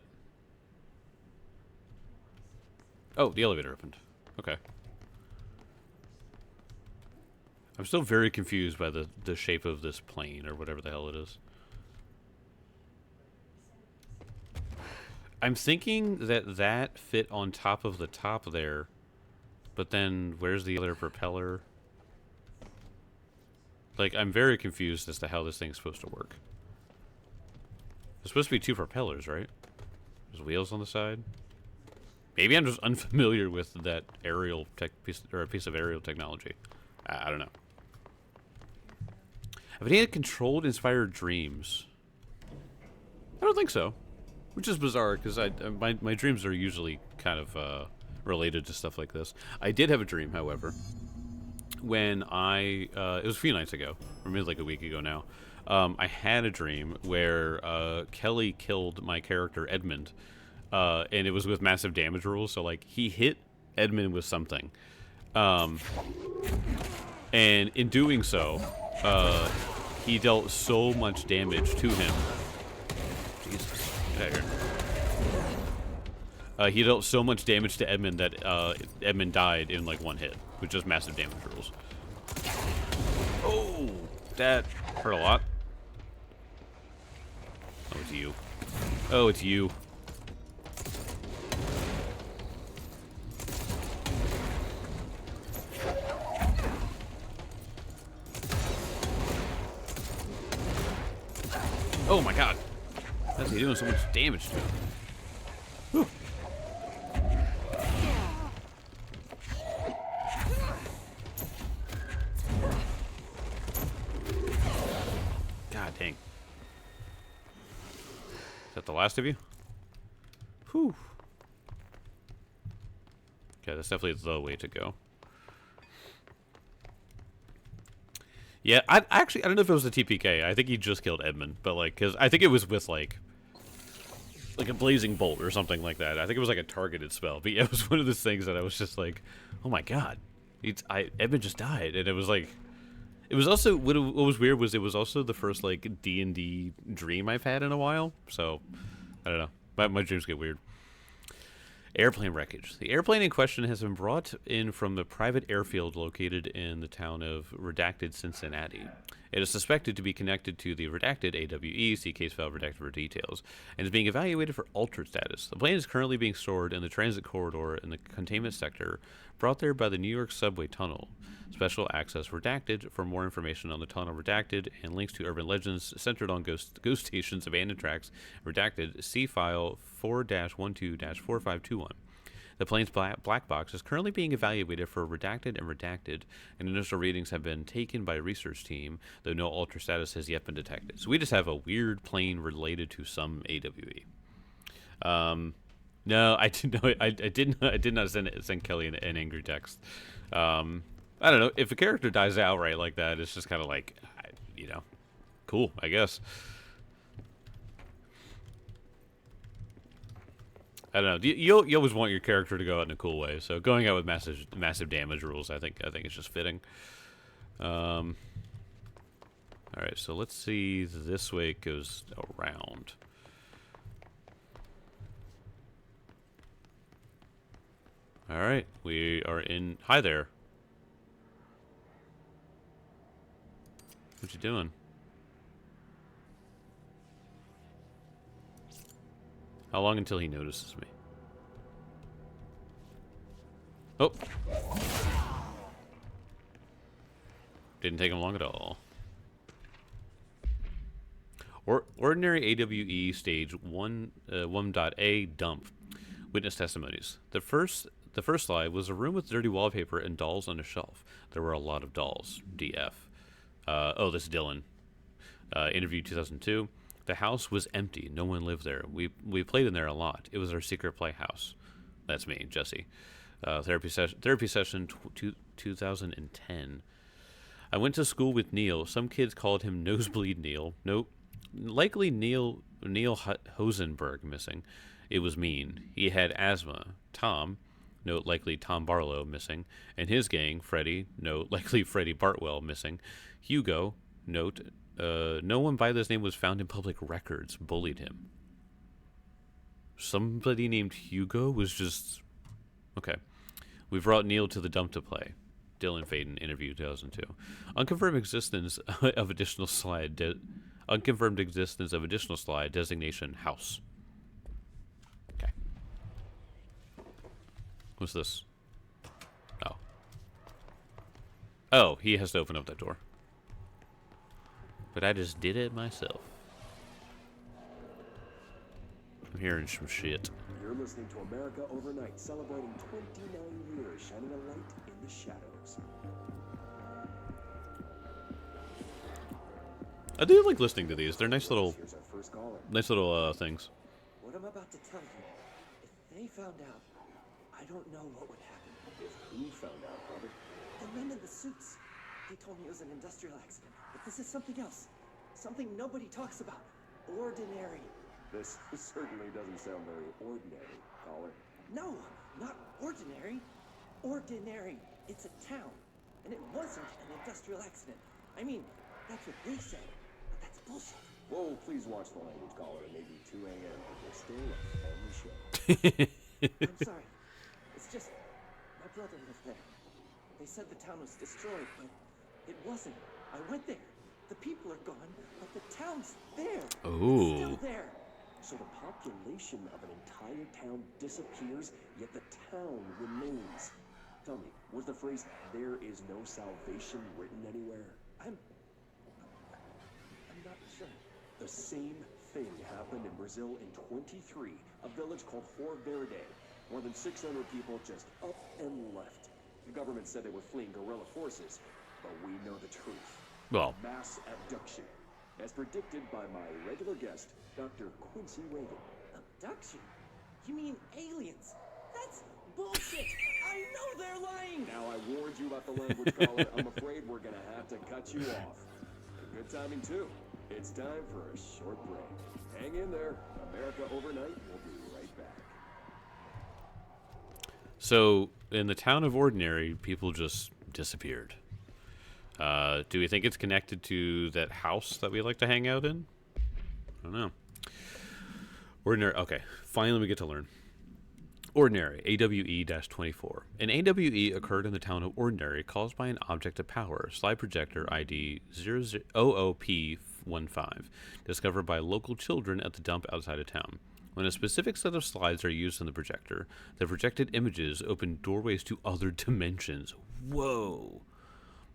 Oh, the elevator opened. Okay. I'm still very confused by the shape of this plane, or whatever the hell it is. I'm thinking that fit on top of the top there, but then where's the other propeller? Like, I'm very confused as to how this thing's supposed to work. There's supposed to be two propellers, right? There's wheels on the side. Maybe I'm just unfamiliar with that aerial piece of aerial technology. I don't know. Have any controlled inspired dreams? I don't think so. Which is bizarre, because my dreams are usually kind of related to stuff like this. I did have a dream, however, when it was a few nights ago, or maybe like a week ago now. I had a dream where Kelly killed my character Edmund, and it was with massive damage rules. So like he hit Edmund with something, and in doing so, he dealt so much damage to him. Jesus, get out of here. He dealt so much damage to Edmund that Edmund died in like one hit, with just massive damage rules. Oh, that hurt a lot. Oh, it's you. Oh, it's you. Oh my god. How's he doing so much damage to him? Whew. God dang. that the last of you? Whew. Okay, that's definitely the way to go. Yeah, I don't know if it was a TPK. I think he just killed Edmund, but like, cause I think it was with like a blazing bolt or something like that. I think it was like a targeted spell. But yeah, it was one of those things that I was just like, oh my god, Edmund just died, and it was like, it was also what was weird was it was also the first like D&D dream I've had in a while. So I don't know, my dreams get weird. Airplane wreckage. The airplane in question has been brought in from the private airfield located in the town of Redacted, Cincinnati. It is suspected to be connected to the Redacted AWE, see case file redacted for details, and is being evaluated for altered status. The plane is currently being stored in the transit corridor in the containment sector, brought there by the New York subway tunnel. Special access redacted. For more information on the tunnel redacted and links to urban legends centered on ghost stations, abandoned tracks, redacted, see file 4-12-4521. The plane's black box is currently being evaluated for redacted, and initial readings have been taken by a research team, though no altered status has yet been detected. So we just have a weird plane related to some AWE. No, I did not send Kelly an angry text. I don't know, if a character dies outright like that, it's just kind of like, you know, cool, I guess. I don't know. You always want your character to go out in a cool way, so going out with massive damage rules, I think it's just fitting. All right, so let's see. This way it goes around. All right, we are in. Hi there. What you doing? How long until he notices me? Oh. Didn't take him long at all. Ordinary AWE stage 1.A dump. Witness testimonies. The first slide was a room with dirty wallpaper and dolls on a shelf. There were a lot of dolls. DF. Oh, this is Dylan. Interview 2002. The house was empty. No one lived there. We played in there a lot. It was our secret playhouse. That's me, Jesse. Therapy session 2010. I went to school with Neil. Some kids called him Nosebleed Neil. Nope. Likely Neil Hosenberg missing. It was mean. He had asthma. Tom, note likely Tom Barlow missing. And his gang, Freddie, note likely Freddie Bartwell missing. Hugo, note no one by this name was found in public records. Bullied him. Somebody named Hugo was just... Okay. We brought Neil to the dump to play. Dylan Faden, interview 2002. Unconfirmed existence of additional slide. Designation house. Okay. What's this? Oh. Oh, he has to open up that door. But I just did it myself. I'm hearing some shit. You're listening to America Overnight, celebrating 29 years, shining a light in the shadows. I do like listening to these. They're nice little, Here's our first caller. things. What I'm about to tell you, if they found out, I don't know what would happen. If who found out, brother? The men in the suits. They told me it was an industrial accident, but this is something else. Something nobody talks about. Ordinary. This certainly doesn't sound very ordinary, caller. No, not ordinary. Ordinary. It's a town. And it wasn't an industrial accident. I mean, that's what they said. But that's bullshit. Whoa, please watch the language, caller. It may be 2 a.m., but we're still on the show. I'm sorry. It's just, my brother lived there. They said the town was destroyed, but it wasn't. I went there. The people are gone, but the town's there. Ooh. It's still there. So the population of an entire town disappears, yet the town remains. Tell me, was the phrase, "there is no salvation," written anywhere? I'm not sure. The same thing happened in Brazil in 23, a village called Fort Verde. More than 600 people just up and left. The government said they were fleeing guerrilla forces, but we know the truth. Well, Mass abduction. as predicted by my regular guest, Dr. Quincy Reagan. Abduction? You mean aliens? That's bullshit! I know they're lying! Now I warned you about the language caller. I'm afraid we're gonna have to cut you off. Good timing too. It's time for a short break. Hang in there. America Overnight will be right back. So, in the town of Ordinary, people just disappeared. Do we think it's connected to that house that we like to hang out in? I don't know. Ordinary. Okay, finally we get to learn. Ordinary, AWE-24. An AWE occurred in the town of Ordinary caused by an object of power, slide projector ID 00OOP15, discovered by local children at the dump outside of town. When a specific set of slides are used in the projected images open doorways to other dimensions. Whoa!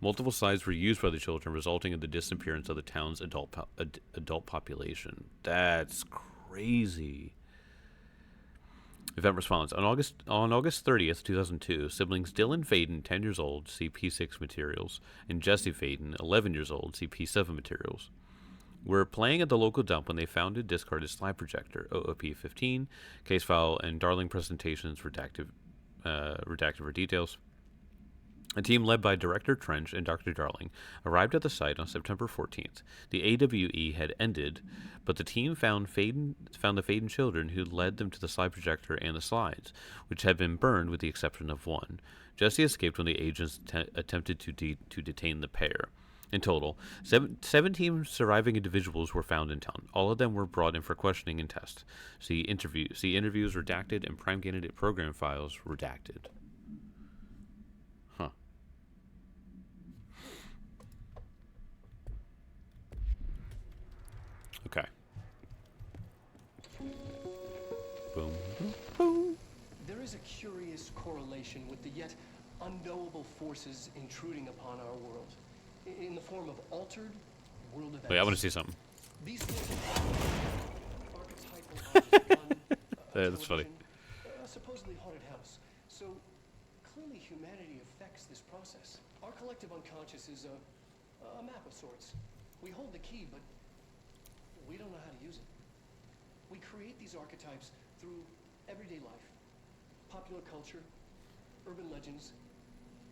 Multiple slides were used by the children, resulting in the disappearance of the town's adult population. That's crazy. Event response. On August 30th, 2002, siblings Dylan Faden, 10 years old, CP6 materials, and Jesse Faden, 11 years old, CP7 materials, were playing at the local dump when they found a discarded slide projector, OOP-15, case file, and Darling presentations redacted for details. A team led by Director Trench and Dr. Darling arrived at the site on September 14th. The AWE had ended, but the team found the Faden children, who led them to the slide projector and the slides, which had been burned with the exception of one. Jesse escaped when the agents attempted to detain the pair. In total, 17 surviving individuals were found in town. All of them were brought in for questioning and tests. See interviews redacted and prime candidate program files redacted. Huh. Okay. Boom, boom, boom. There is a curious correlation with the yet unknowable forces intruding upon our world, in the form of altered world events. Wait, I want to see something. These archetypal objects, That's funny. a supposedly haunted house. So clearly humanity affects this process. Our collective unconscious is a map of sorts. We hold the key, but we don't know how to use it. We create these archetypes through everyday life, popular culture, urban legends,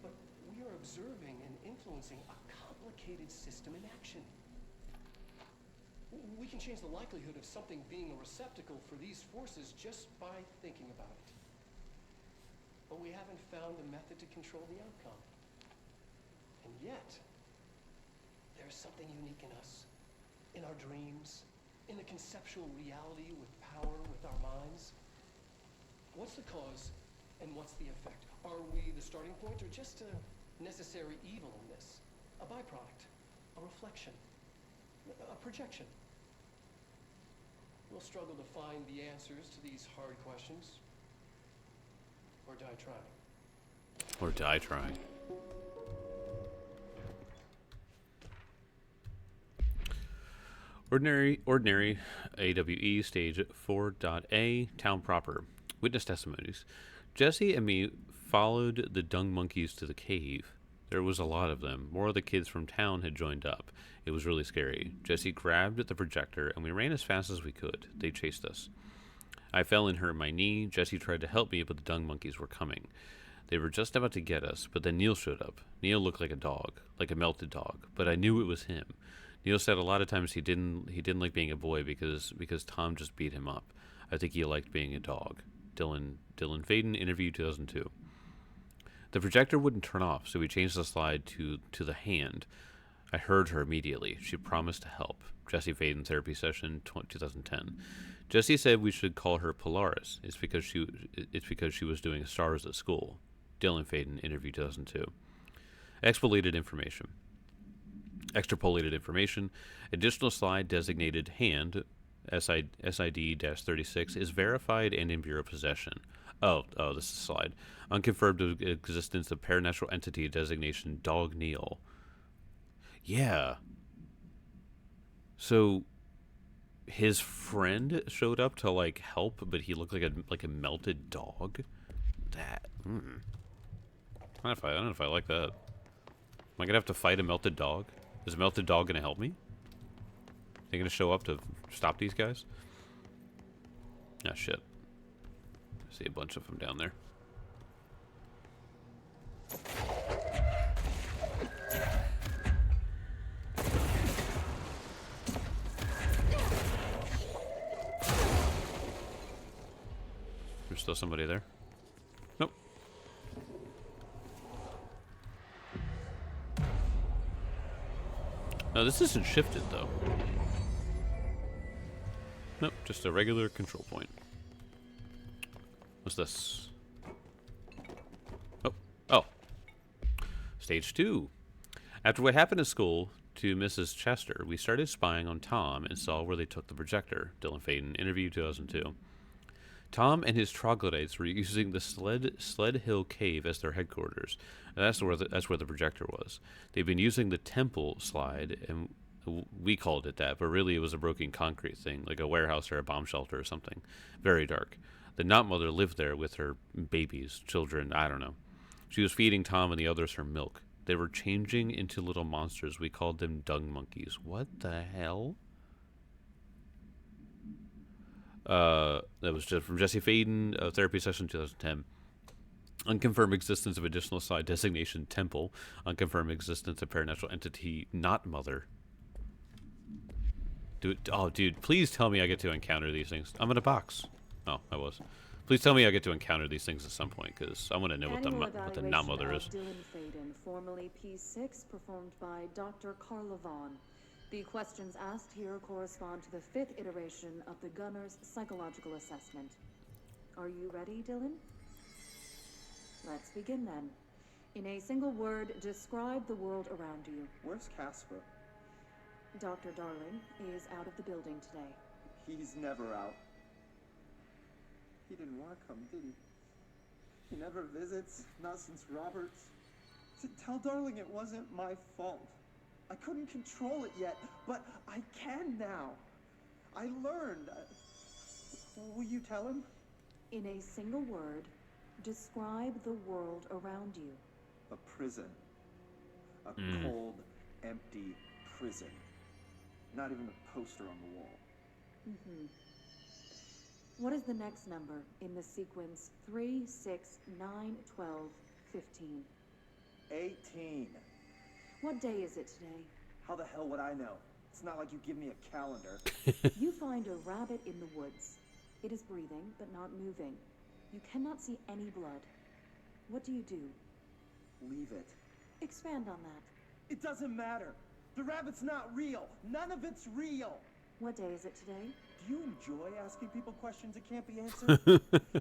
but we are observing and influencing a complicated system in action. We can change the likelihood of something being a receptacle for these forces just by thinking about it. But we haven't found a method to control the outcome. And yet, there's something unique in us, in our dreams, in the conceptual reality with power with our minds. What's the cause and what's the effect? Are we the starting point or just a necessary evil in this? A byproduct, a reflection, a projection? We'll struggle to find the answers to these hard questions, or die trying. Or die trying. Ordinary AWE Stage 4.A Town Proper. Witness testimonies. Jesse and me followed the dung monkeys to the cave. There was a lot of them. More of the kids from town had joined up. It was really scary. Jesse grabbed at the projector and we ran as fast as we could. They chased us. I fell and hurt my knee. Jesse tried to help me, but the dung monkeys were coming. They were just about to get us, but then Neil showed up. Neil looked like a dog, like a melted dog, but I knew it was him. Neil said a lot of times he didn't like being a boy because Tom just beat him up. I think he liked being a dog. Dylan Faden, interview 2002. The projector wouldn't turn off, so we changed the slide to the hand. I heard her immediately. She promised to help. Jesse Faden, therapy session 2010. Jesse said we should call her Polaris. It's because she was doing stars at school. Dylan Faden, interview 2002. Extrapolated information. Additional slide designated hand, SID-36, is verified and in Bureau possession. Oh, this is a slide. Unconfirmed existence of paranatural entity designation Dog Neil. Yeah. So his friend showed up to like help, but he looked like a melted dog. That. I don't know if I like that. Am I gonna have to fight a melted dog? Is a melted dog gonna help me? They gonna show up to stop these guys? Ah, shit. I see a bunch of them down there. There's still somebody there. Nope. No, this isn't shifted though. Nope, just a regular control point. What's this? Oh. Stage 2. After what happened at school to Mrs. Chester, we started spying on Tom and saw where they took the projector. Dylan Faden, interview 2002. Tom and his troglodytes were using the Sled Hill Cave as their headquarters. And that's where the projector was. They've been using the temple slide, and we called it that, but really it was a broken concrete thing, like a warehouse or a bomb shelter or something. Very dark. The Knot Mother lived there with her babies, children, I don't know. She was feeding Tom and the others her milk. They were changing into little monsters. We called them dung monkeys. What the hell? That was just from Jesse Faden, Therapy Session 2010. Unconfirmed existence of additional side designation Temple. Unconfirmed existence of paranatural entity Knot Mother. Dude, please tell me I get to encounter these things. I'm in a box. Oh, I was. Please tell me I get to encounter these things at some point, because I want to know what the Knot Mother is. Dylan Faden, formerly P6, performed by Dr. Carla Vaughn. The questions asked here correspond to the 5th iteration of the Gunner's psychological assessment. Are you ready, Dylan? Let's begin then. In a single word, describe the world around you. Where's Casper? Dr. Darling is out of the building today. He's never out. He didn't want to come, did he? He never visits, not since Roberts. Tell Darling it wasn't my fault. I couldn't control it yet, but I can now. I learned. Will you tell him? In a single word, describe the world around you. A prison. A cold, empty prison. Not even a poster on the wall. Mm-hmm. What is the next number in the sequence 3, 6, 9, 12, 15? 18. What day is it today? How the hell would I know? It's not like you give me a calendar. You find a rabbit in the woods. It is breathing, but not moving. You cannot see any blood. What do you do? Leave it. Expand on that. It doesn't matter. The rabbit's not real. None of it's real. What day is it today? Do you enjoy asking people questions that can't be answered?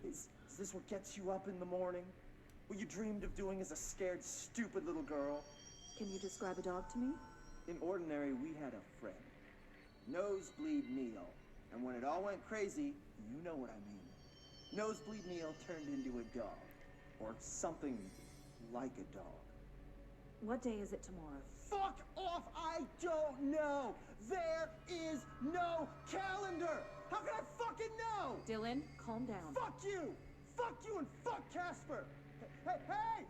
Is this what gets you up in the morning? What you dreamed of doing as a scared, stupid little girl? Can you describe a dog to me? In Ordinary, we had a friend. Nosebleed Neil. And when it all went crazy, you know what I mean. Nosebleed Neil turned into a dog. Or something like a dog. What day is it tomorrow? Fuck off! I don't know! There is no calendar! How can I fucking know? Dylan, calm down. Fuck you! Fuck you and fuck Casper! Hey!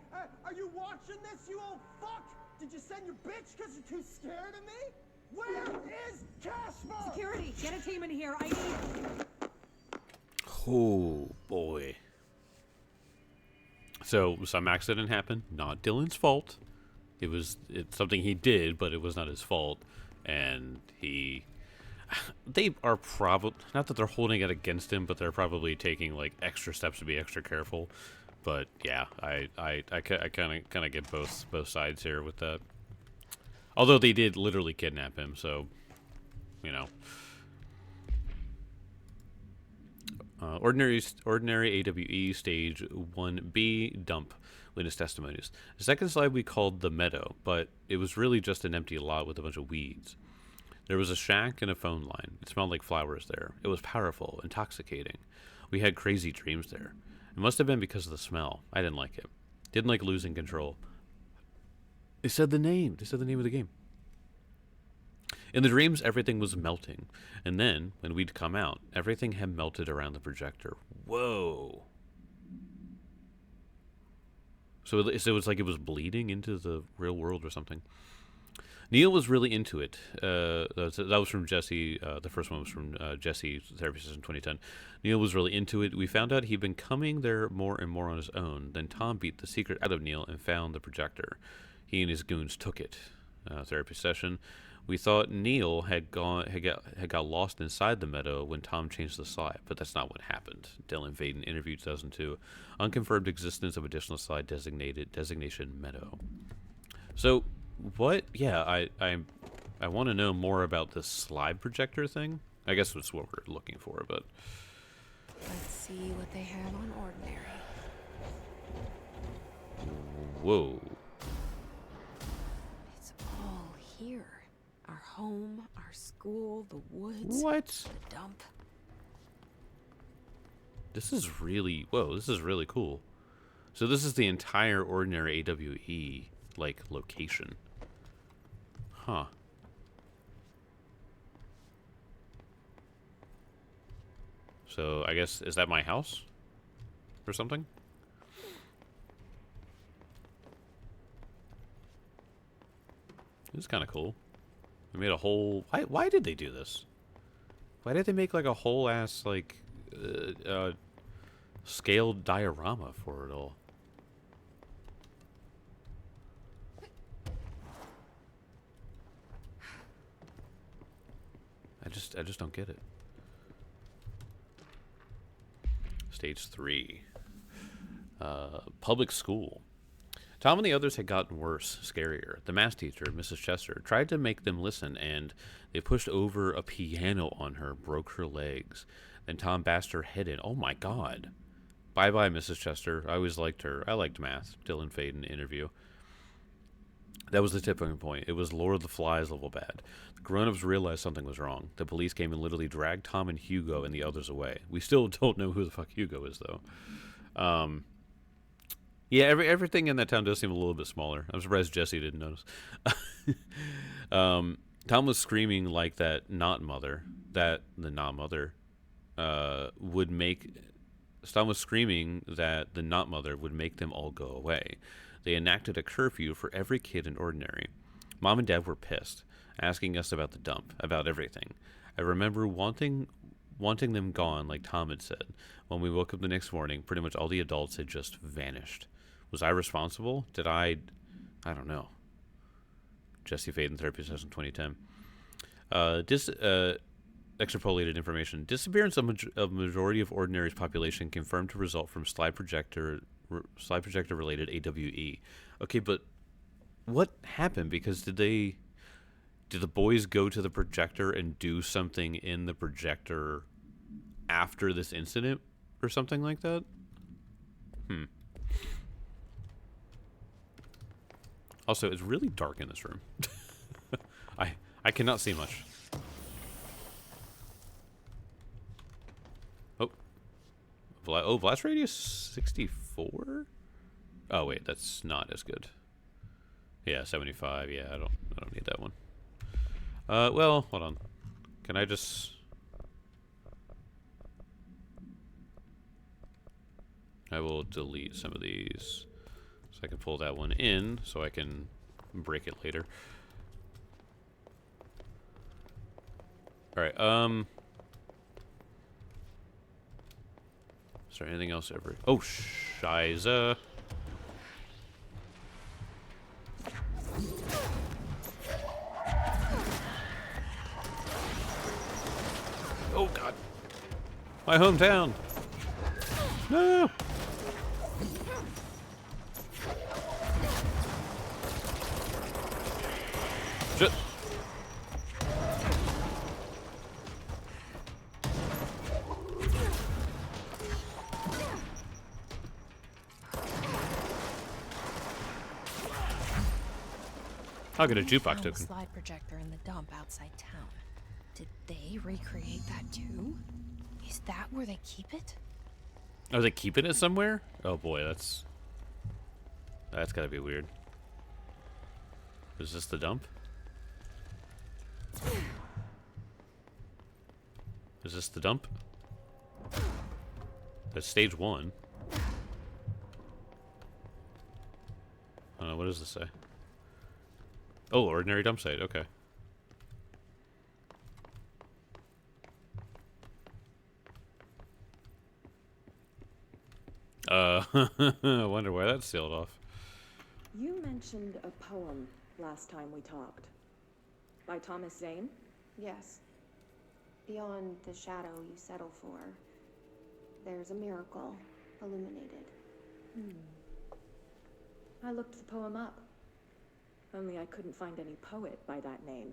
Are you watching this, you old fuck? Did you send your bitch because you're too scared of me? Where is Casper? Security, get a team in here. I need... Oh, boy. So, some accident happened. Not Dylan's fault. It's something he did, but it was not his fault. And they are probably, not that they're holding it against him, but they're probably taking like extra steps to be extra careful. But yeah, I kind of get both sides here with that. Although they did literally kidnap him, so you know. Ordinary AWE stage 1B dump. Witness testimonies. The second slide we called the meadow, but it was really just an empty lot with a bunch of weeds. There was a shack and a phone line. It smelled like flowers there. It was powerful, intoxicating. We had crazy dreams there. It must have been because of the smell. I didn't like it. Didn't like losing control. They said the name. They said the name of the game. In the dreams, everything was melting. And then, when we'd come out, everything had melted around the projector. Whoa. So it was like it was bleeding into the real world or something. Neil was really into it. That was from Jesse. The first one was from Jesse, Therapy Session 2010. Neil was really into it. We found out he'd been coming there more and more on his own. Then Tom beat the secret out of Neil and found the projector. He and his goons took it. Therapy Session. We thought Neil had got lost inside the meadow when Tom changed the slide, but that's not what happened. Dylan Vaden, interview 2002. Unconfirmed existence of additional slide designation meadow. So, what? Yeah, I want to know more about this slide projector thing. I guess that's what we're looking for, but... Let's see what they have on Ordinary. Whoa. It's all here. Our home, our school, the woods. What? The dump. This is really... Whoa, this is really cool. So this is the entire Ordinary AWE, like, location. Huh. So, I guess, is that my house? Or something? This is kind of cool. They made a whole... Why did they do this? Why did they make, like, a whole-ass, like, scaled diorama for it all? I just don't get it. Stage 3. Public school. Tom and the others had gotten worse, scarier. The math teacher, Mrs. Chester, tried to make them listen, and they pushed over a piano on her, broke her legs. Then Tom bashed her head in. Oh my god. Bye-bye, Mrs. Chester. I always liked her. I liked math. Dylan Faden interview. That was the tipping point. It was Lord of the Flies level bad. The grown-ups realized something was wrong. The police came and literally dragged Tom and Hugo and the others away. We still don't know who the fuck Hugo is, though. Yeah, everything in that town does seem a little bit smaller. I'm surprised Jesse didn't notice. Tom was screaming like that not mother would make... Tom was screaming that the not mother would make them all go away. They enacted a curfew for every kid in Ordinary. Mom and Dad were pissed, asking us about the dump, about everything. I remember wanting them gone, like Tom had said. When we woke up the next morning, pretty much all the adults had just vanished. Was I responsible? Did I don't know. Jesse Faden, Therapy Session 2010. Extrapolated information. Disappearance of majority of Ordinary's population confirmed to result from slide projector related AWE. Okay, but what happened? Because did the boys go to the projector and do something in the projector after this incident or something like that? Also, it's really dark in this room. I cannot see much. Oh, blast radius 64? Oh wait, that's not as good. Yeah, 75. Yeah, I don't need that one. Well, hold on. Can I just... I will delete some of these so I can pull that one in so I can break it later. Alright, is there anything else ever? Oh, Shiza. Oh, God. My hometown. No. Shit. I'll get a jukebox token. Slide projector in the dump outside town. Did they recreate that too? Is that where they keep it? Are they keeping it somewhere? Oh boy, that's gotta be weird. Is this the dump? Is this the dump? That's stage 1. What does this say? Oh, ordinary dump site. Okay. I wonder why that's sealed off. You mentioned a poem last time we talked. By Thomas Zane? Yes. Beyond the shadow you settle for, there's a miracle illuminated. I looked the poem up. Only I couldn't find any poet by that name.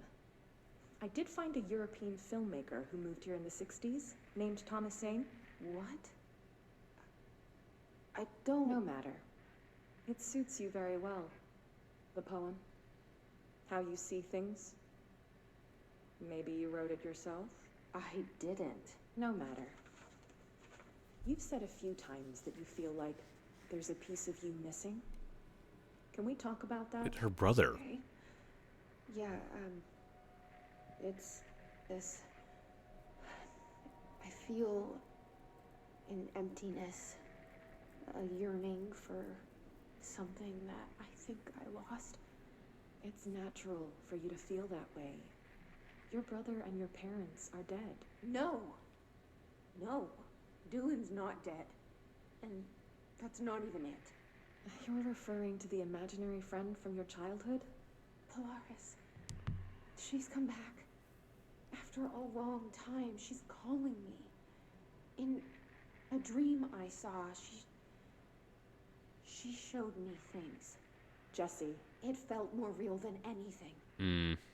I did find a European filmmaker who moved here in the 60s, named Thomas Zane. What? I don't... No matter. It suits you very well. The poem. How you see things. Maybe you wrote it yourself? I didn't. No matter. You've said a few times that you feel like there's a piece of you missing. Can we talk about that? It's her brother. Okay. Yeah, it's this... I feel an emptiness, a yearning for something that I think I lost. It's natural for you to feel that way. Your brother and your parents are dead. No. No. Dylan's not dead. And that's not even it. You're referring to the imaginary friend from your childhood? Polaris. She's come back. After a long time, she's calling me. In a dream I saw, she showed me things. Jesse. It felt more real than anything.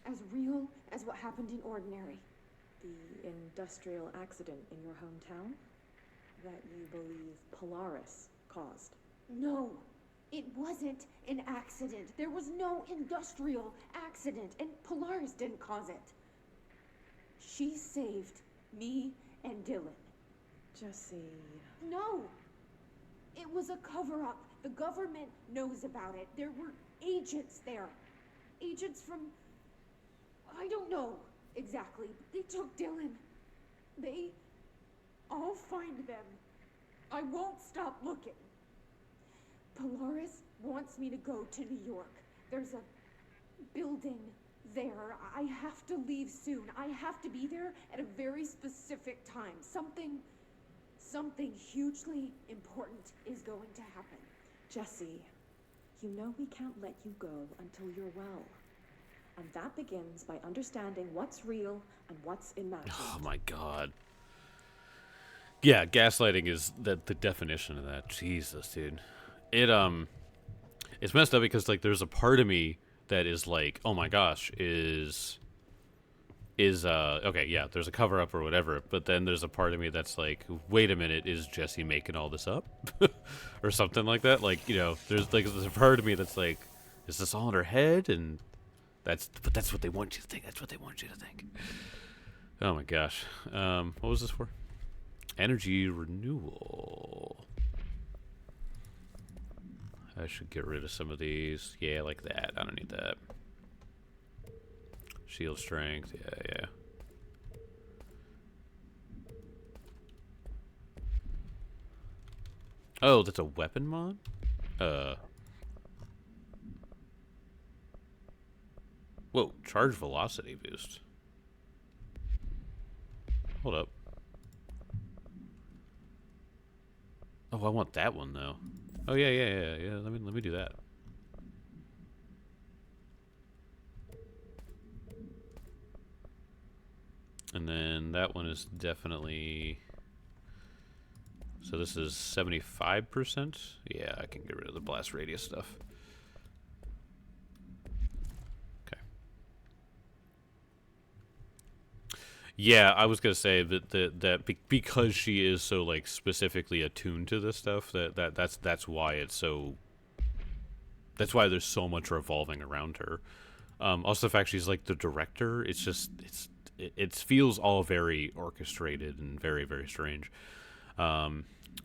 As real as what happened in Ordinary. The industrial accident in your hometown? That you believe Polaris caused? No, it wasn't an accident. There was no industrial accident, and Polaris didn't cause it. She saved me and Dylan. Jesse... No! It was a cover-up. The government knows about it. There were agents there. Agents from... I don't know exactly. They took Dylan. I'll find them. I won't stop looking. Polaris wants me to go to New York. There's a building there. I have to leave soon. I have to be there at a very specific time. Something hugely important is going to happen. Jesse, you know we can't let you go until you're well. And that begins by understanding what's real and what's imagined. Oh my god. Yeah, gaslighting is the definition of that. Jesus, dude. It's messed up because like there's a part of me that is like, oh my gosh, is okay, yeah, there's a cover up or whatever, but then there's a part of me that's like, wait a minute, is Jesse making all this up? Or something like that. Like, you know, there's a part of me that's like, is this all in her head? And that's what they want you to think. That's what they want you to think. Oh my gosh. What was this for? Energy renewal. I should get rid of some of these. Yeah, like that. I don't need that. Shield strength. Yeah. Oh, that's a weapon mod? Whoa, charge velocity boost. Hold up. Oh, I want that one though. Oh yeah. Let me do that. And then that one is definitely. So this is 75%. Yeah, I can get rid of the blast radius stuff. Okay. Yeah, I was gonna say that because she is so like specifically attuned to this stuff, that's why it's so. That's why there's so much revolving around her. Also, the fact she's like the director, it feels all very orchestrated and very, very strange.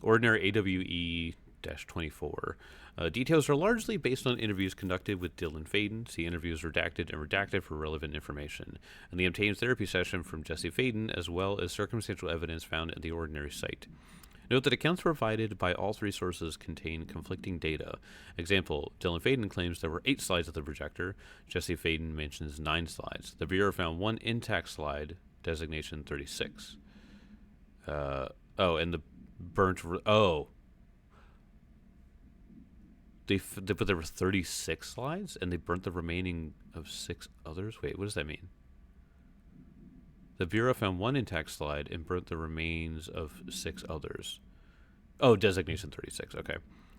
Ordinary AWE-24. Details are largely based on interviews conducted with Dylan Faden. See interviews redacted and redacted for relevant information. And the obtained therapy session from Jesse Faden, as well as circumstantial evidence found at the Ordinary site. Note that accounts provided by all three sources contain conflicting data. Example, Dylan Faden claims there were 8 slides of the projector. Jesse Faden mentions 9 slides. The Bureau found 1 intact slide, designation 36. And the burnt... But there were 36 slides, and they burnt the remaining of 6 others? Wait, what does that mean? The Bureau found 1 intact slide and burnt the remains of 6 others. Oh, designation 36, okay.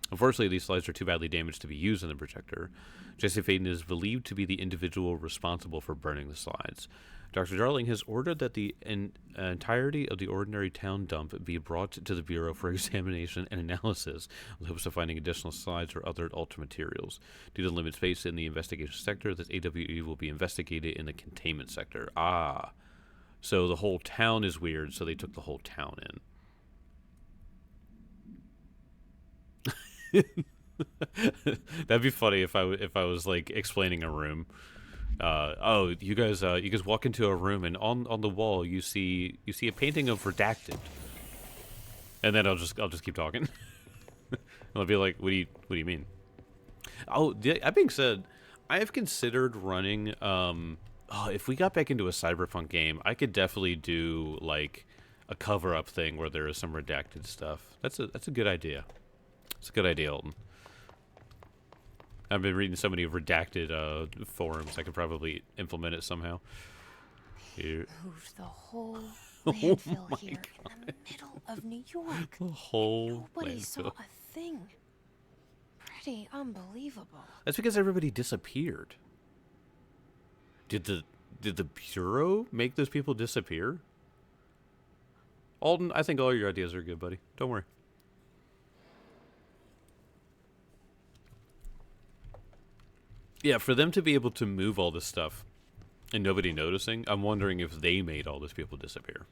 Unfortunately, these slides are too badly damaged to be used in the projector. Jesse Faden is believed to be the individual responsible for burning the slides. Dr. Darling has ordered that the entirety of the ordinary town dump be brought to the Bureau for examination and analysis with hopes of finding additional slides or other altered materials. Due to limited space in the investigation sector, this AWE will be investigated in the containment sector. Ah. So the whole town is weird, so they took the whole town in. That'd be funny if I was like explaining a room. You guys walk into a room and on the wall you see a painting of Redacted, and then I'll just keep talking. I'll be like, what do you mean? Oh, that being said, I have considered running. If we got back into a Cyberpunk game, I could definitely do like a cover-up thing where there is some Redacted stuff. That's a good idea. It's a good idea, Alton. I've been reading so many Redacted forums. I could probably implement it somehow. Here. Moved the whole landfill here in the middle of New York. The whole Nobody landfill. saw a thing. Pretty unbelievable. That's because everybody disappeared. Did the Bureau make those people disappear? Alden, I think all your ideas are good, buddy. Don't worry. Yeah, for them to be able to move all this stuff and nobody noticing, I'm wondering if they made all those people disappear.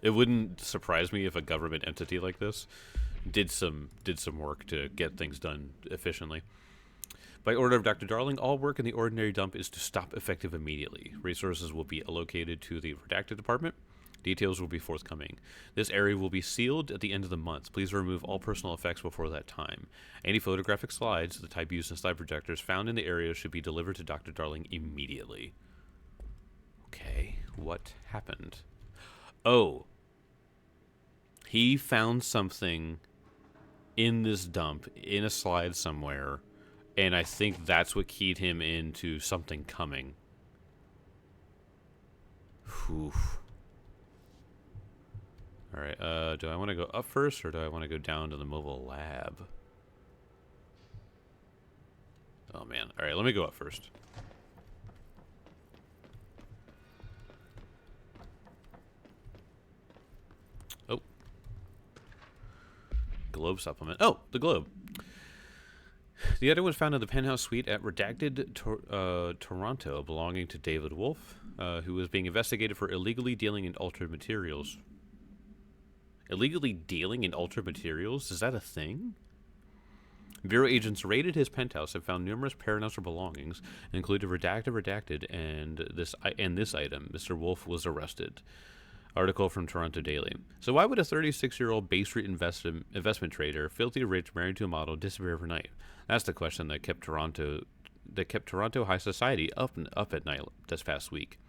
It wouldn't surprise me if a government entity like this did some work to get things done efficiently. By order of Dr. Darling, all work in the ordinary dump is to stop effective immediately. Resources will be allocated to the Redacted Department. Details will be forthcoming. This area will be sealed at the end of the month. Please remove all personal effects before that time. Any photographic slides, the type used in slide projectors, found in the area should be delivered to Dr. Darling immediately. Okay, what happened? Oh. He found something in this dump, in a slide somewhere, and I think that's what keyed him into something coming. Whew. Alright, do I want to go up first, or do I want to go down to the mobile lab? Oh man, alright, let me go up first. Oh. Globe supplement. Oh, the globe. The item was found in the penthouse suite at Redacted Toronto, belonging to David Wolf, who was being investigated for illegally dealing in altered materials. Illegally dealing in altered materials? Is that a thing? Bureau agents raided his penthouse and found numerous paranormal belongings, including Redacted, and this item. Mr. Wolf was arrested. Article from Toronto Daily. So why would a 36-year-old Bay Street investment trader, filthy rich, married to a model, disappear overnight? That's the question that kept Toronto high society up at night this past week.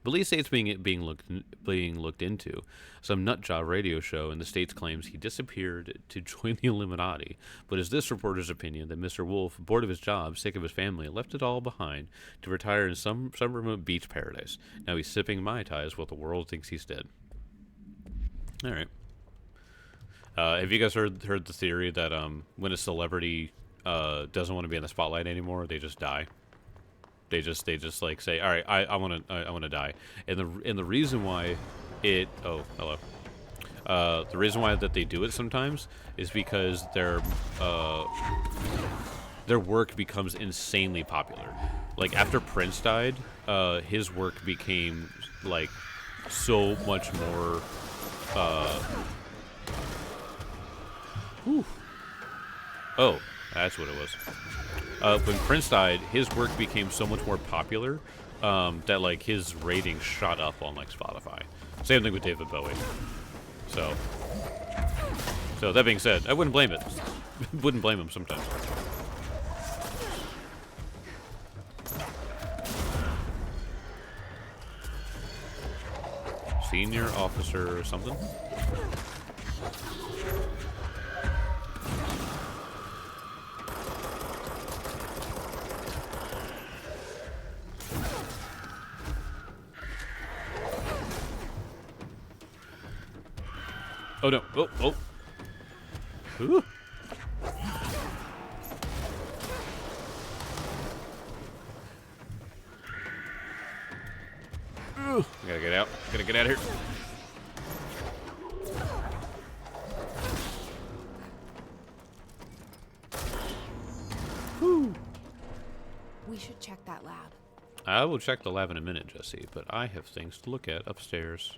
Police say it's being looked into. Some nutjob radio show in the States claims he disappeared to join the Illuminati, but is this reporter's opinion that Mr. Wolf, bored of his job, sick of his family, left it all behind to retire in some remote beach paradise. Now he's sipping Mai Tais while the world thinks he's dead. All right. Have you guys heard the theory that when a celebrity doesn't want to be in the spotlight anymore, they just die? They just like say, all right, I want to die, and the reason why the reason why that they do it sometimes is because their work becomes insanely popular. Like after Prince died, his work became like so much more. Oh, that's what it was. When Prince died, his work became so much more popular that like his ratings shot up on like Spotify. Same thing with David Bowie. So So that being said, I wouldn't blame it. Wouldn't blame him sometimes. Senior officer or something? Oh no. Oh, oh. Ooh. Ooh. I gotta get out. Gotta get out of here. Whew. We should check that lab. I will check the lab in a minute, Jesse, but I have things to look at upstairs.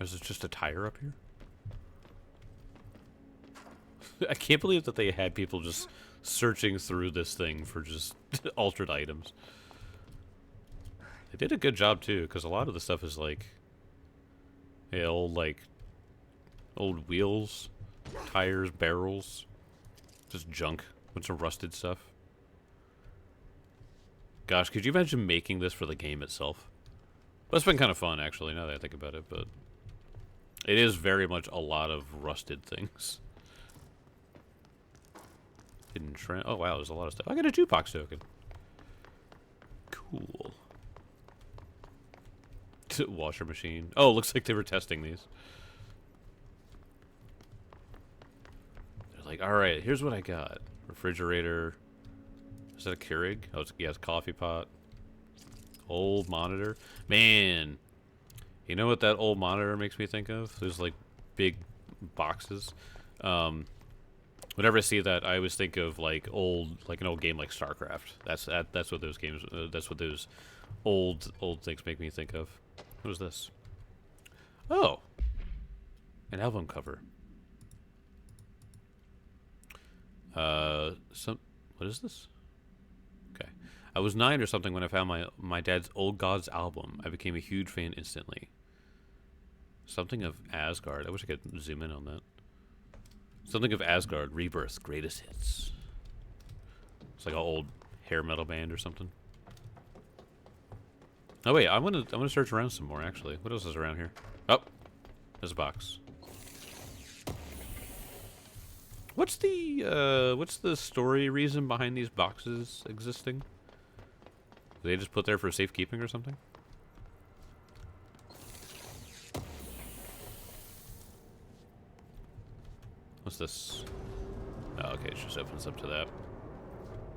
Is it just a tire up here? I can't believe that they had people just searching through this thing for just altered items. They did a good job too, because a lot of the stuff is like, yeah, old wheels, tires, barrels, just junk, bunch of rusted stuff. Gosh, could you imagine making this for the game itself? That's been kind of fun, actually, now that I think about it, but it is very much a lot of rusted things. Hidden trend. Oh wow, there's a lot of stuff. I got a jukebox token. Cool. Washer machine. Oh, looks like they were testing these. They're like, all right, here's what I got. Refrigerator. Is that a Keurig? Oh, it's coffee pot. Old monitor. Man. You know what that old monitor makes me think of? There's like big boxes. Whenever I see that, I always think of like an old game like StarCraft. That's what those games. That's what those old things make me think of. What is this? Oh, an album cover. What is this? Okay, I was 9 or something when I found my dad's Old Gods album. I became a huge fan instantly. Something of Asgard. I wish I could zoom in on that. Something of Asgard, Rebirth, Greatest Hits. It's like an old hair metal band or something. Oh wait, I'm gonna search around some more actually. What else is around here? Oh, there's a box. What's the story reason behind these boxes existing? Did they just put there for safekeeping or something? What's this? Oh, okay, it just opens up to that.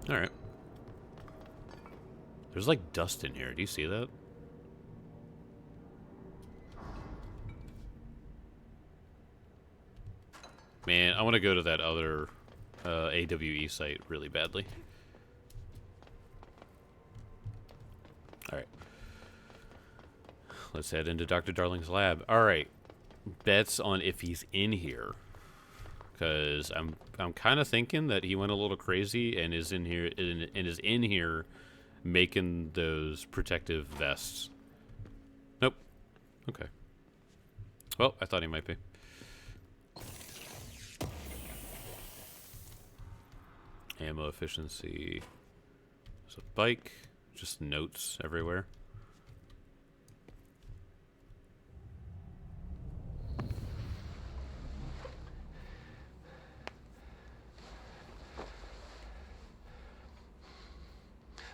Alright. There's like dust in here. Do you see that? Man, I want to go to that other AWE site really badly. Alright. Let's head into Dr. Darling's lab. Alright. Bets on if he's in here. Because I'm kind of thinking that he went a little crazy and is in here making those protective vests. Nope. Okay. Well, I thought he might be. Ammo efficiency. There's a bike. Just notes everywhere.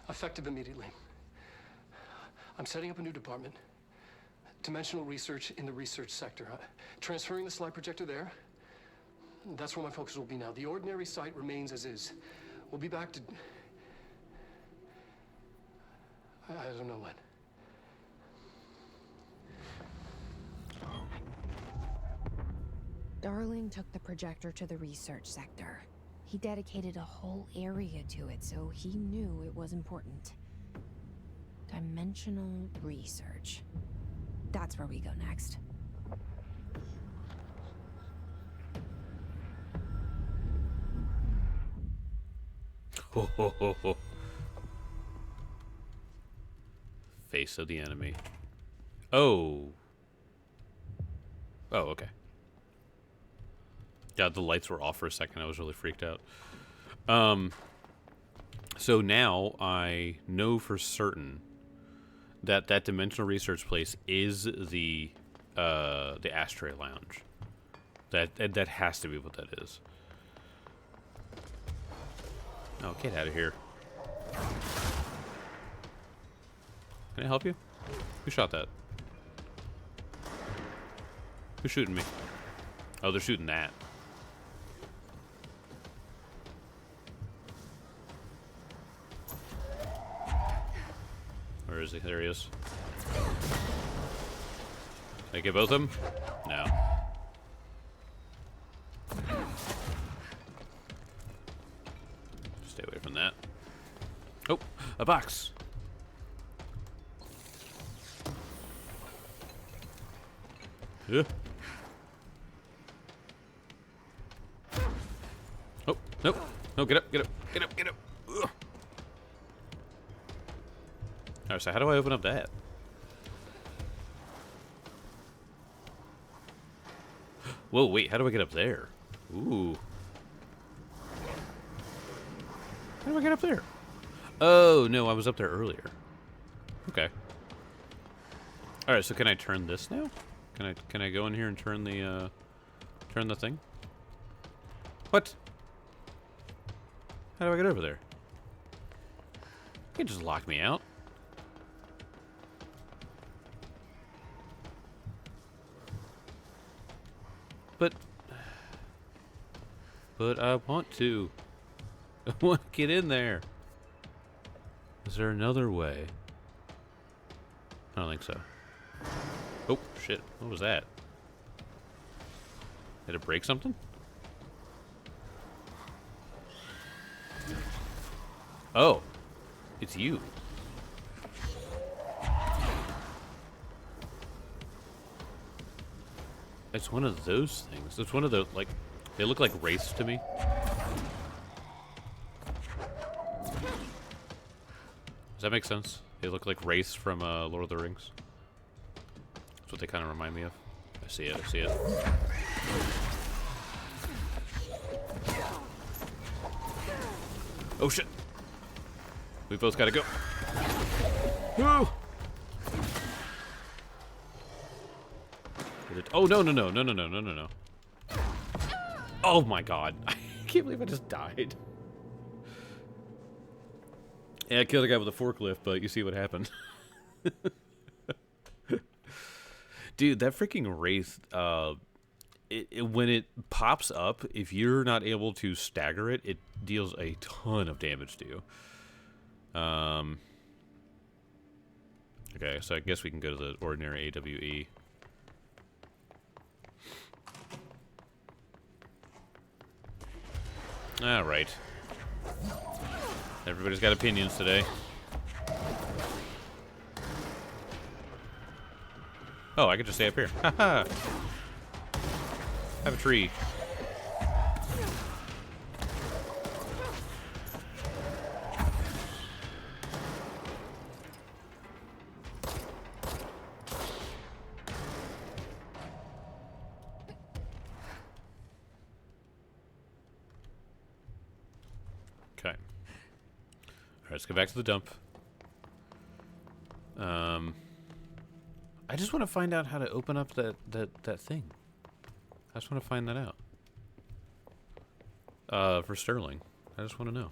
Effective immediately. I'm setting up a new department. Dimensional research in the research sector. Transferring the slide projector there. That's where my focus will be now. The ordinary site remains as is. We'll be back to... I don't know when. Darling took the projector to the research sector. He dedicated a whole area to it, so he knew it was important. Dimensional research. That's where we go next. Ho, ho, ho, ho. Face of the enemy. Oh. Oh, okay. God, the lights were off for a second. I was really freaked out. So now I know for certain that that Dimensional Research place is the Ashtray Lounge. That has to be what that is. Oh, get out of here. Can I help you? Who shot that? Who's shooting me? Oh, they're shooting that. Where is he? There he is. Can I get both of them? No. Stay away from that. Oh, a box. Yeah. Oh, nope. No, get up, get up, get up, get up. Ugh. Alright, so how do I open up that? Whoa, wait, how do I get up there? Ooh. How do I get up there? Oh, no, I was up there earlier. Okay. Alright, so can I turn this now? Can I go in here and turn the thing? What? How do I get over there? You can't just lock me out. But I want to. I want to get in there. Is there another way? I don't think so. Oh, shit. What was that? Did it break something? Oh. It's you. It's one of those things. It's one of the, like, they look like wraiths to me. Does that make sense? They look like wraiths from Lord of the Rings. That's what they kind of remind me of. I see it, I see it. Oh shit! We both gotta go. Woo! Oh no no no no no no no no no! Oh my god! I can't believe I just died. Yeah, I killed a guy with a forklift, but you see what happened. Dude, that freaking wraith, when it pops up, if you're not able to stagger it, it deals a ton of damage to you. Okay, so I guess we can go to the ordinary AWE. Alright. Everybody's got opinions today. Oh, I could just stay up here. Haha! Have a tree. Okay. Alright, let's go back to the dump. I just want to find out how to open up that thing. I just want to find that out. For Sterling. I just want to know.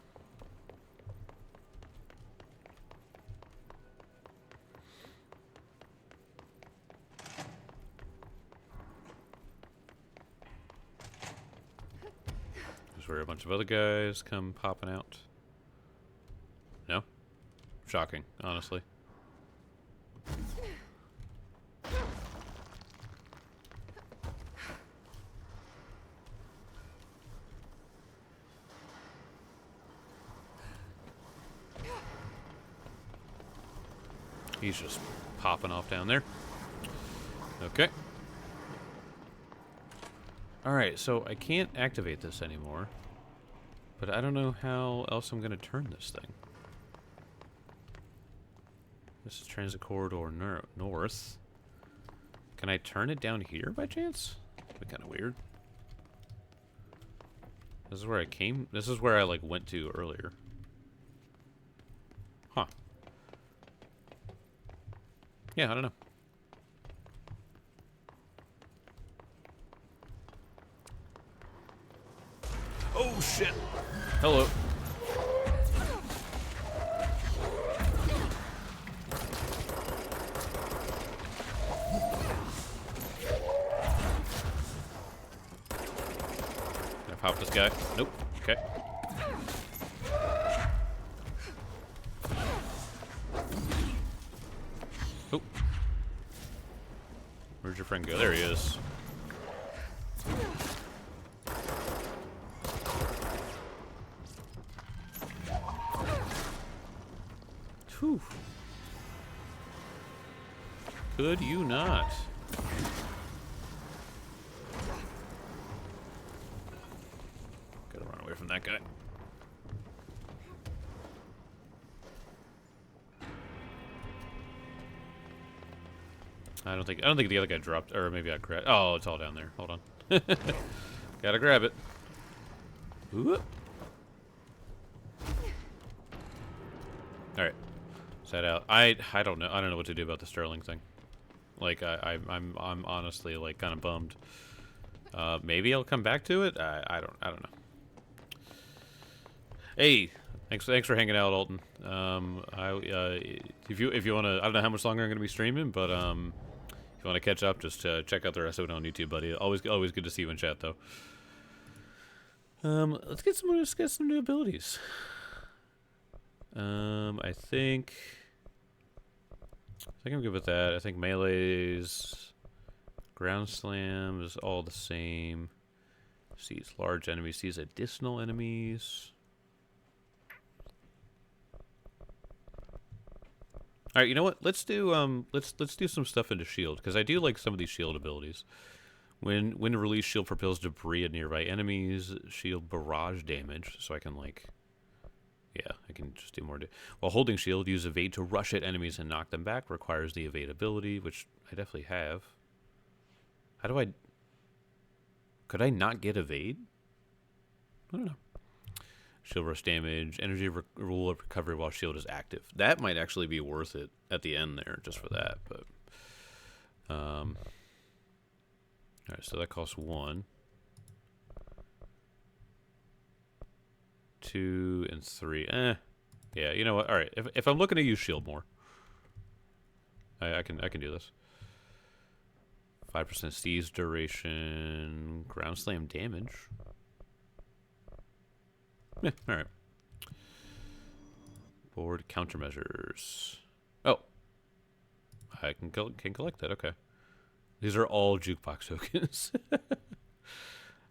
This is where a bunch of other guys come popping out. No? Shocking, honestly. He's just popping off down there. Okay. Alright, so I can't activate this anymore. But I don't know how else I'm gonna turn this thing. This is transit corridor north. Can I turn it down here by chance? That'd be kind of weird. This is where I came. This is where I like went to earlier. Huh. Yeah, I don't know. Oh shit. Hello. Can I pop this guy? Nope. Okay. Oh. Where'd your friend go? There he is. Whew. Could you not? Gotta run away from that guy. I don't think the other guy dropped, or maybe I grabbed. Oh, it's all down there. Hold on. Gotta grab it. Whoop. All right. Set out. I don't know. I don't know what to do about the Sterling thing. Like I'm honestly like kind of bummed. Maybe I'll come back to it. I don't know. Hey, thanks for hanging out, Alton. If you want to, I don't know how much longer I'm gonna be streaming, but if you want to catch up, just check out the rest of it on YouTube, buddy. Always good to see you in chat, though. Let's get some new abilities. I think I'm good with that. I think melees, ground slam is all the same. Sees large enemies, sees additional enemies. All right, you know what? Let's do let's do some stuff into shield, because I do like some of these shield abilities. When released, shield propels debris at nearby enemies. Shield barrage damage, so I can like. Yeah, I can just do more. While holding shield, use evade to rush at enemies and knock them back. Requires the evade ability, which I definitely have. How do I... Could I not get evade? I don't know. Shield rush damage. Energy rule of recovery while shield is active. That might actually be worth it at the end there, just for that. But alright, so that costs 1. 2 and 3. Yeah, you know what? All right, if I'm looking to use shield more, I can do this. 5% seize duration, ground slam damage. Yeah, all right. Board countermeasures. Oh, I can collect that. Okay, these are all jukebox tokens.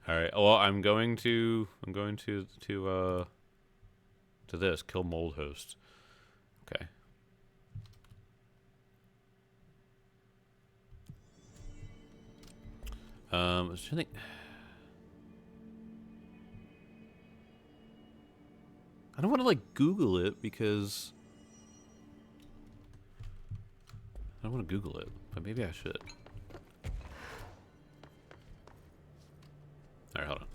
All right. Well, I'm going to this kill mold host. Okay. I was trying to think. I don't want to like Google it because I don't want to Google it, but maybe I should. Alright, hold on.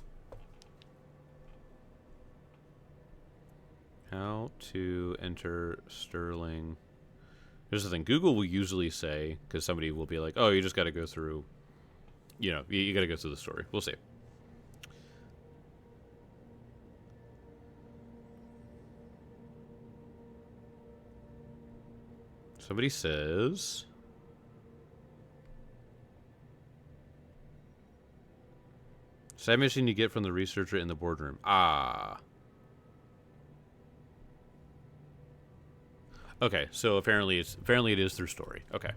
How to enter Sterling. Here's the thing. Google will usually say, because somebody will be like, oh, you just got to go through, you know, you got to go through the story. We'll see. Somebody says... Side mission you get from the researcher in the boardroom. Ah. Okay, so apparently it is through story. Okay.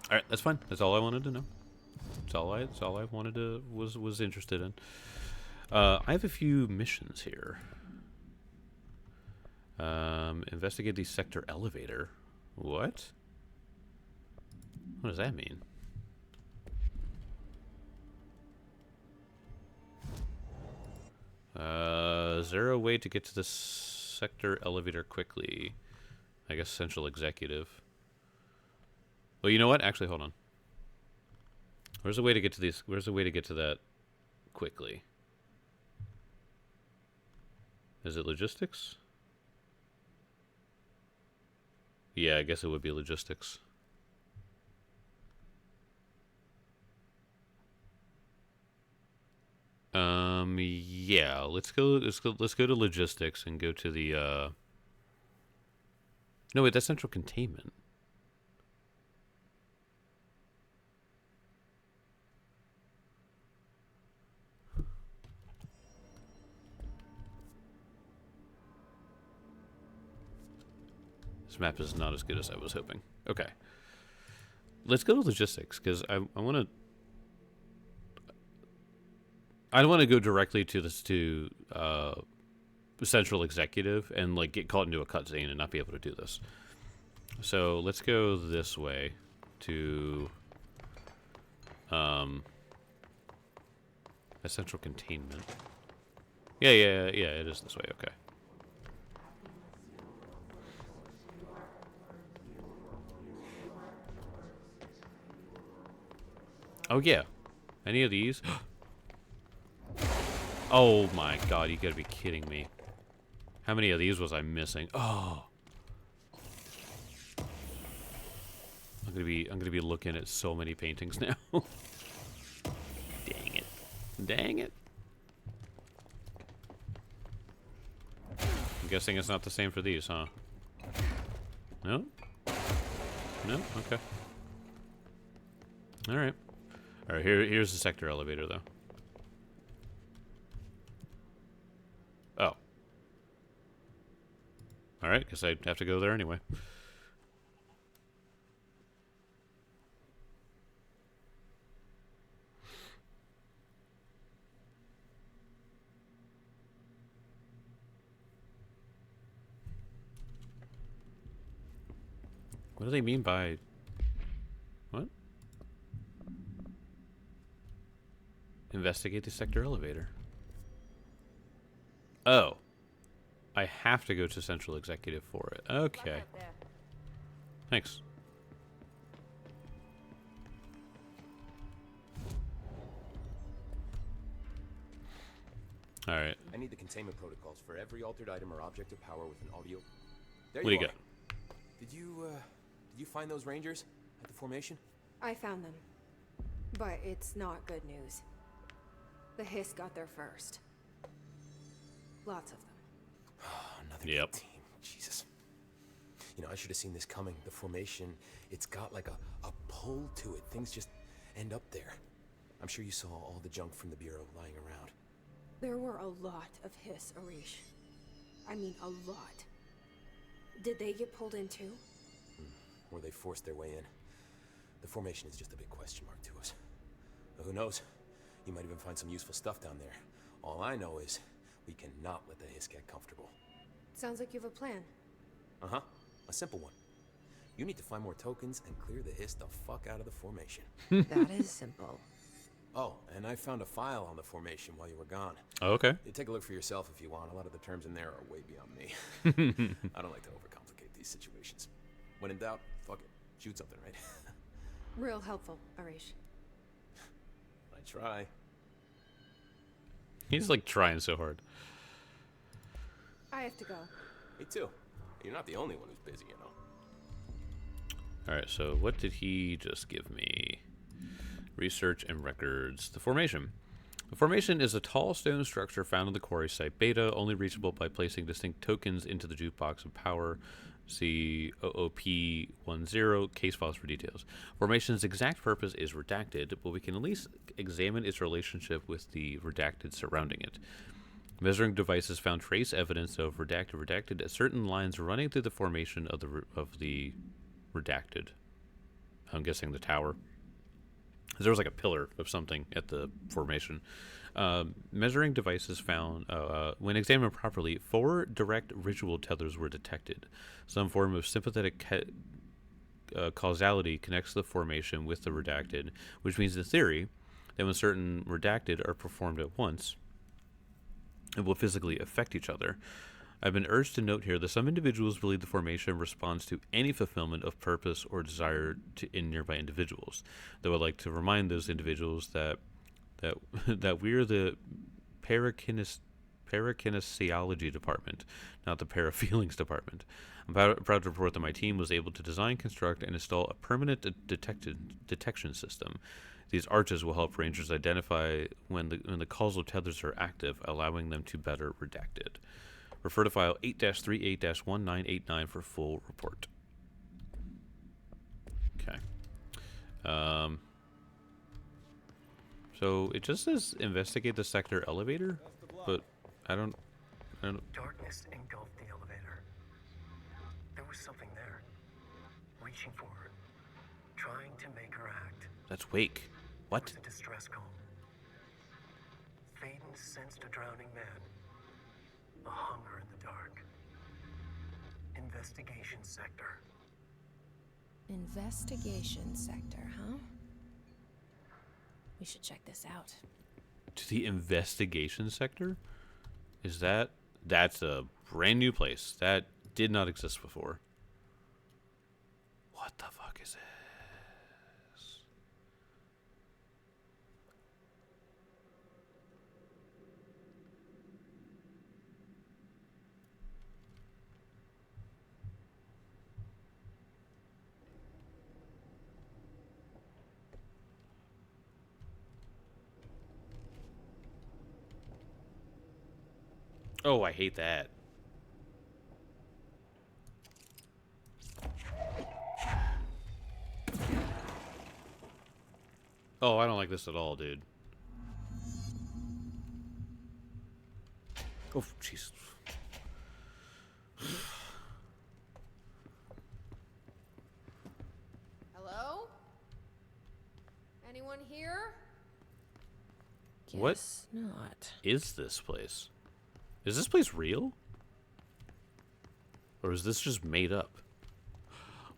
All right, that's fine. That's all I wanted to know. That's all I wanted to was interested in. I have a few missions here. Investigate the sector elevator. What? What does that mean? Is there a way to get to the sector elevator quickly? I guess central executive. Well, you know what? Actually, hold on. Where's the way to get to these? Where's the way to get to that quickly? Is it logistics? Yeah, I guess it would be logistics. Yeah, let's go to logistics and go to the no, wait, that's central containment. This map is not as good as I was hoping. Okay. Let's go to logistics, because I want to go directly to this central executive and like get caught into a cutscene and not be able to do this. So let's go this way to a central containment. Yeah, it is this way. Okay. Oh yeah, any of these? Oh my god, you gotta be kidding me. How many of these was I missing? Oh. I'm gonna be looking at so many paintings now. Dang it. Dang it. I'm guessing it's not the same for these, huh? No? No? Okay. Alright. Alright, here's the sector elevator though. Oh. Alright, guess I'd have to go there anyway. What do they mean by... What? Investigate the sector elevator. Oh. I have to go to Central Executive for it. Okay. Thanks. Alright. I need the containment protocols for every altered item or object of power with an audio. There What do you you are. got? Did you find those rangers at the formation? I found them. But it's not good news. The Hiss got there first. Lots of them. Another Yep. big team. Jesus. You know, I should have seen this coming. The formation, it's got like a pull to it. Things just end up there. I'm sure you saw all the junk from the Bureau lying around. There were a lot of Hiss, Arish. I mean, a lot. Did they get pulled in too? Or they forced their way in. The formation is just a big question mark to us. But who knows? You might even find some useful stuff down there. All I know is we cannot let the Hiss get comfortable. Sounds like you have a plan. Uh-huh. A simple one. You need to find more tokens and clear the Hiss the fuck out of the formation. That is simple. Oh, and I found a file on the formation while you were gone. Oh, okay. You take a look for yourself if you want. A lot of the terms in there are way beyond me. I don't like to overcomplicate these situations. When in doubt, fuck it. Shoot something, right? Real helpful, Arish. I try. He's like trying so hard. I have to go. Me too. You're not the only one who's busy, you know. Alright, so what did he just give me? Research and records. The formation. The formation is a tall stone structure found in the quarry site Beta, only reachable by placing distinct tokens into the jukebox of power. See OOP10 case files for details. Formation's exact purpose is redacted, but we can at least examine its relationship with the redacted surrounding it. Measuring devices found trace evidence of redacted at certain lines running through the formation of the redacted. I'm guessing the tower. There was like a pillar of something at the formation. Measuring devices found, when examined properly, 4 direct ritual tethers were detected. Some form of sympathetic causality connects the formation with the redacted, which means in theory that when certain redacted are performed at once, and will physically affect each other. I've been urged to note here that some individuals believe the formation responds to any fulfillment of purpose or desire in nearby individuals. Though I'd like to remind those individuals that we're the parakinesiology department, not the parafeelings department. I'm proud to report that my team was able to design, construct, and install a permanent detection system. These arches will help rangers identify when the causal tethers are active, allowing them to better redact it. Refer to file 8-38-1989 for full report. Okay. So it just says investigate the sector elevator, but I don't. Darkness engulfed the elevator. There was something there, reaching for her, trying to make her act. That's Wake. What? It was a distress call. Faden sensed a drowning man, a hunger in the dark. Investigation sector. Investigation sector, huh? We should check this out. To the investigation sector? That's a brand new place. That did not exist before. What the fuck is this? Oh, I hate that. Oh, I don't like this at all, dude. Oh, jeez. Hello? Anyone here? What Guess not. is this place? Is this place real? Or is this just made up?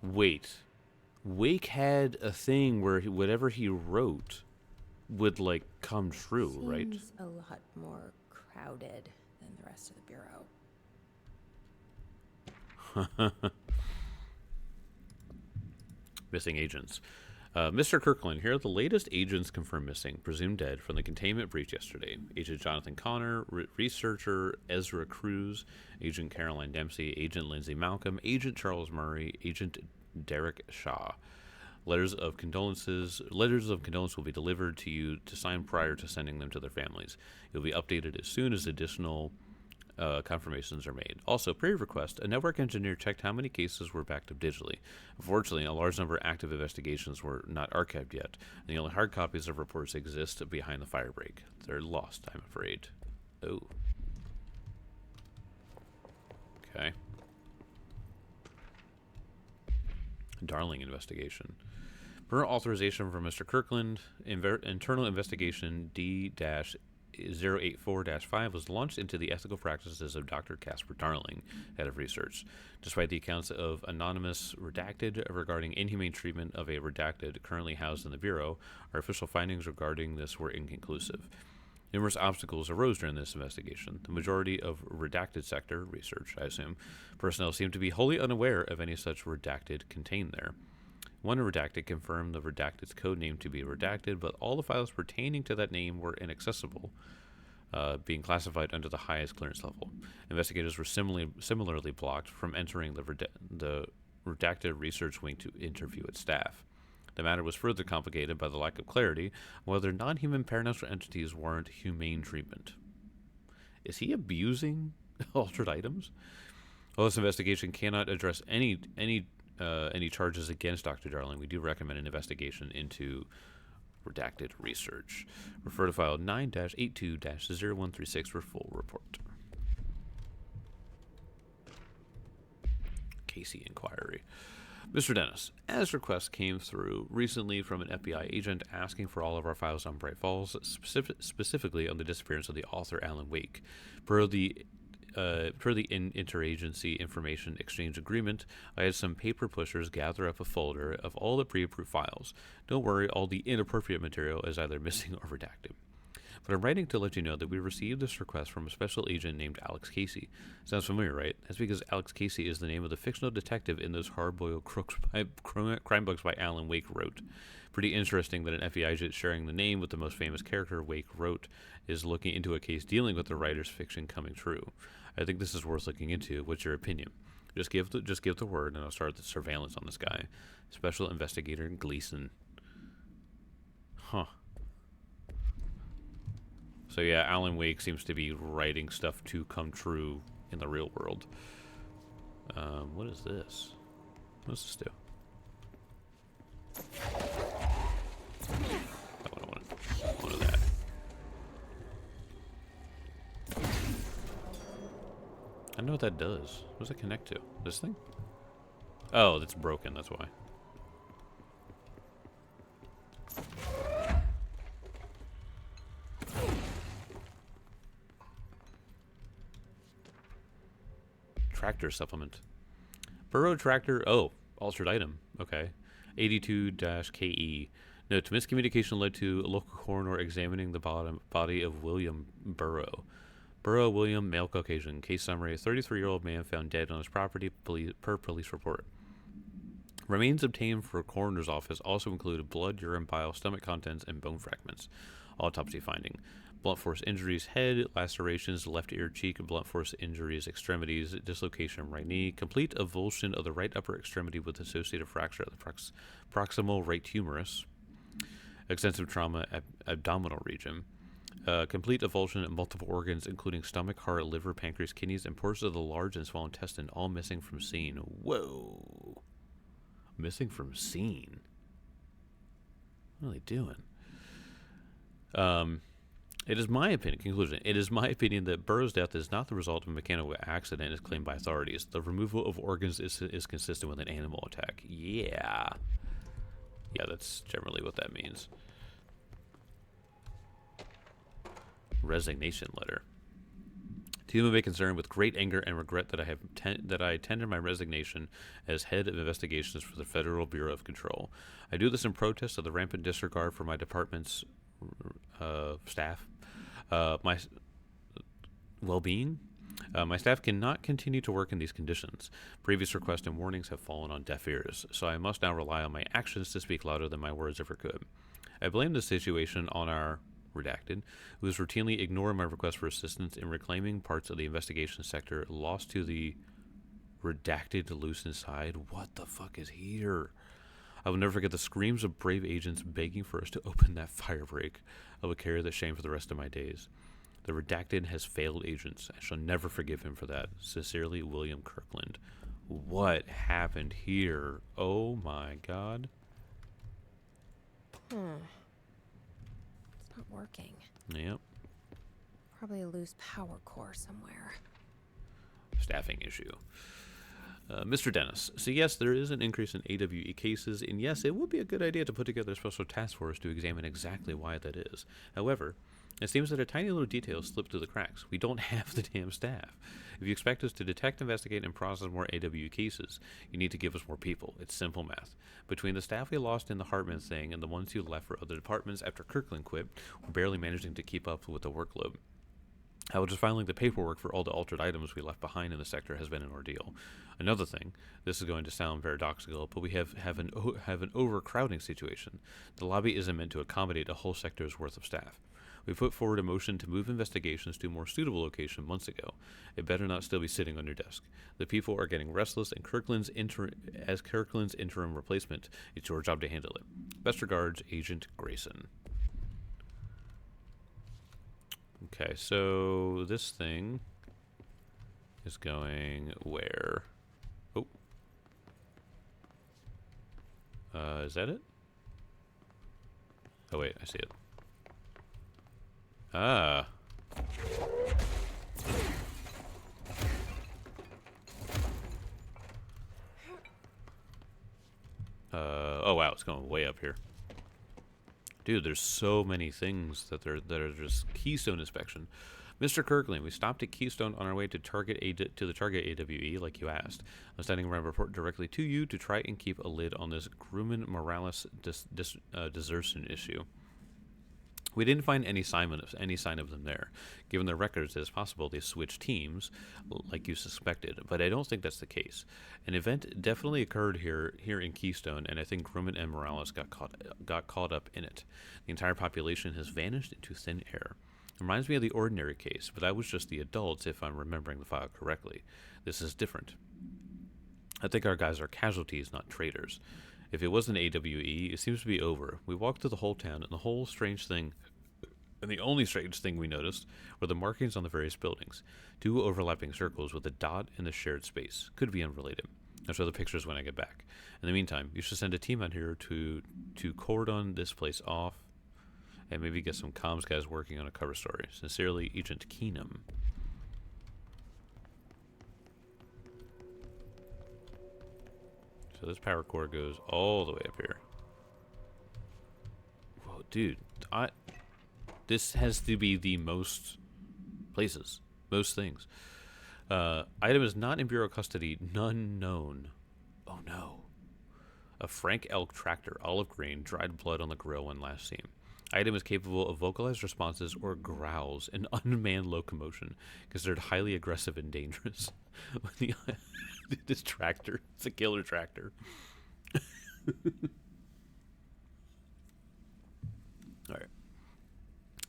Wait. Wake had a thing where whatever he wrote would, like, come true, right? Seems a lot more crowded than the rest of the bureau. Missing agents. Mr. Kirkland, here are the latest agents confirmed missing, presumed dead from the containment breach yesterday. Agent Jonathan Connor, researcher Ezra Cruz, Agent Caroline Dempsey, Agent Lindsay Malcolm, Agent Charles Murray, Agent Derek Shaw. Letters of condolence will be delivered to you to sign prior to sending them to their families. You'll be updated as soon as additional confirmations are made. Also, per request, a network engineer checked how many cases were backed up digitally. Unfortunately, a large number of active investigations were not archived yet, and the only hard copies of reports exist behind the firebreak. They're lost, I'm afraid. Oh. Okay. Darling investigation. Per authorization from Mr. Kirkland, internal investigation D-084-5 was launched into the ethical practices of Dr. Casper Darling, head of research. Despite the accounts of anonymous redacted regarding inhumane treatment of a redacted currently housed in the Bureau, our official findings regarding this were inconclusive. Numerous obstacles arose during this investigation. The majority of redacted sector research, I assume, personnel seemed to be wholly unaware of any such redacted contained there. One redacted confirmed the redacted's code name to be redacted, but all the files pertaining to that name were inaccessible, being classified under the highest clearance level. Investigators were similarly blocked from entering the redacted research wing to interview its staff. The matter was further complicated by the lack of clarity on whether non-human paranatural entities warrant humane treatment. Is he abusing altered items? While this investigation cannot address any charges against Dr. Darling, we do recommend an investigation into redacted research. Refer to file 9-82-0136 for full report. Casey inquiry. Mr. Dennis, as requests came through recently from an FBI agent asking for all of our files on Bright Falls, specifically on the disappearance of the author Alan Wake. Per the interagency information exchange agreement, I had some paper pushers gather up a folder of all the pre-approved files. Don't worry, all the inappropriate material is either missing or redacted. but I'm writing to let you know that we received this request from a special agent named Alex Casey. Sounds familiar, right? That's because Alex Casey is the name of the fictional detective in those hard-boiled crime books by Alan Wake wrote. Pretty interesting that an FBI agent sharing the name with the most famous character Wake wrote is looking into a case dealing with the writer's fiction coming true. I think this is worth looking into. What's your opinion? Just give the word, and I'll start the surveillance on this guy. Special Investigator Gleason. Huh. So yeah, Alan Wake seems to be writing stuff to come true in the real world. What is this? What does this do? Oh, I don't want that. I don't know what that does. What does it connect to? This thing? Oh, that's broken, that's why. Tractor supplement. Burrow tractor. Oh, altered item. Okay. 82-KE. Note, miscommunication led to a local coroner examining the body of William Burrow. Burrow William, male Caucasian. Case summary: 33-year-old man found dead on his property per police report. Remains obtained for a coroner's office also included blood, urine, bile, stomach contents, and bone fragments. Autopsy finding: blunt force injuries, head, lacerations, left ear, cheek, blunt force injuries, extremities, dislocation of right knee, complete avulsion of the right upper extremity with associated fracture of the proximal right humerus, extensive trauma abdominal region, complete avulsion of multiple organs including stomach, heart, liver, pancreas, kidneys, and portions of the large and small intestine, all missing from scene. Whoa. Missing from scene? What are they doing? It is my opinion, conclusion, it is my opinion that Burrow's death is not the result of a mechanical accident as claimed by authorities. The removal of organs is consistent with an animal attack. Yeah. Yeah, that's generally what that means. Resignation letter. To whom it may concern, with great anger and regret that I tender my resignation as head of investigations for the Federal Bureau of Control. I do this in protest of the rampant disregard for my department's staff, my well-being. My staff cannot continue to work in these conditions. Previous requests and warnings have fallen on deaf ears, so I must now rely on my actions to speak louder than my words ever could. I blame the situation on our redacted, who has routinely ignored my request for assistance in reclaiming parts of the investigation sector lost to the redacted loose inside. What the fuck is here? I will never forget the screams of brave agents begging for us to open that firebreak. I will carry that shame for the rest of my days. The redacted has failed agents. I shall never forgive him for that. Sincerely, William Kirkland. What happened here? Oh my god. It's not working. Yep. Probably a loose power core somewhere. Staffing issue. Mr. Dennis, so yes, there is an increase in AWE cases, and yes, it would be a good idea to put together a special task force to examine exactly why that is. However, it seems that a tiny little detail slipped through the cracks. We don't have the damn staff. If you expect us to detect, investigate, and process more AWE cases, you need to give us more people. It's simple math. Between the staff we lost in the Hartman thing and the ones who left for other departments after Kirkland quit, we're barely managing to keep up with the workload. How just filing the paperwork for all the altered items we left behind in the sector has been an ordeal. Another thing, this is going to sound paradoxical, but we have an overcrowding situation. The lobby isn't meant to accommodate a whole sector's worth of staff. We put forward a motion to move investigations to a more suitable location months ago. It better not still be sitting on your desk. The people are getting restless, and as Kirkland's interim replacement, it's your job to handle it. Best regards, Agent Grayson. Okay, so this thing is going where? Oh. Is that it? Oh wait, I see it. Ah. Oh wow, it's going way up here. Dude, there's so many things that are just Keystone inspection. Mr. Kirkland, we stopped at Keystone on our way to the target AWE, like you asked. I'm sending my report directly to you to try and keep a lid on this Grumman Morales desertion issue. We didn't find any sign of them there. Given their records, it is possible they switched teams, like you suspected, but I don't think that's the case. An event definitely occurred here in Keystone, and I think Roman and Morales got caught up in it. The entire population has vanished into thin air. It reminds me of the Ordinary case, but that was just the adults, if I'm remembering the file correctly. This is different. I think our guys are casualties, not traitors. If it was an AWE, it seems to be over. We walked through the whole town, and the only strange thing we noticed were the markings on the various buildings. 2 overlapping circles with a dot in the shared space. Could be unrelated. I'll show the pictures when I get back. In the meantime, you should send a team out here to cordon this place off, and maybe get some comms guys working on a cover story. Sincerely, Agent Keenum. So this power core goes all the way up here. Whoa, dude. This has to be the most places. Most things. Item is not in Bureau custody. None known. Oh no. A Frank Elk tractor. Olive green. Dried blood on the grill when last seen. Item is capable of vocalized responses or growls. An unmanned locomotion. Considered highly aggressive and dangerous. This tractor. It's a killer tractor. Alright.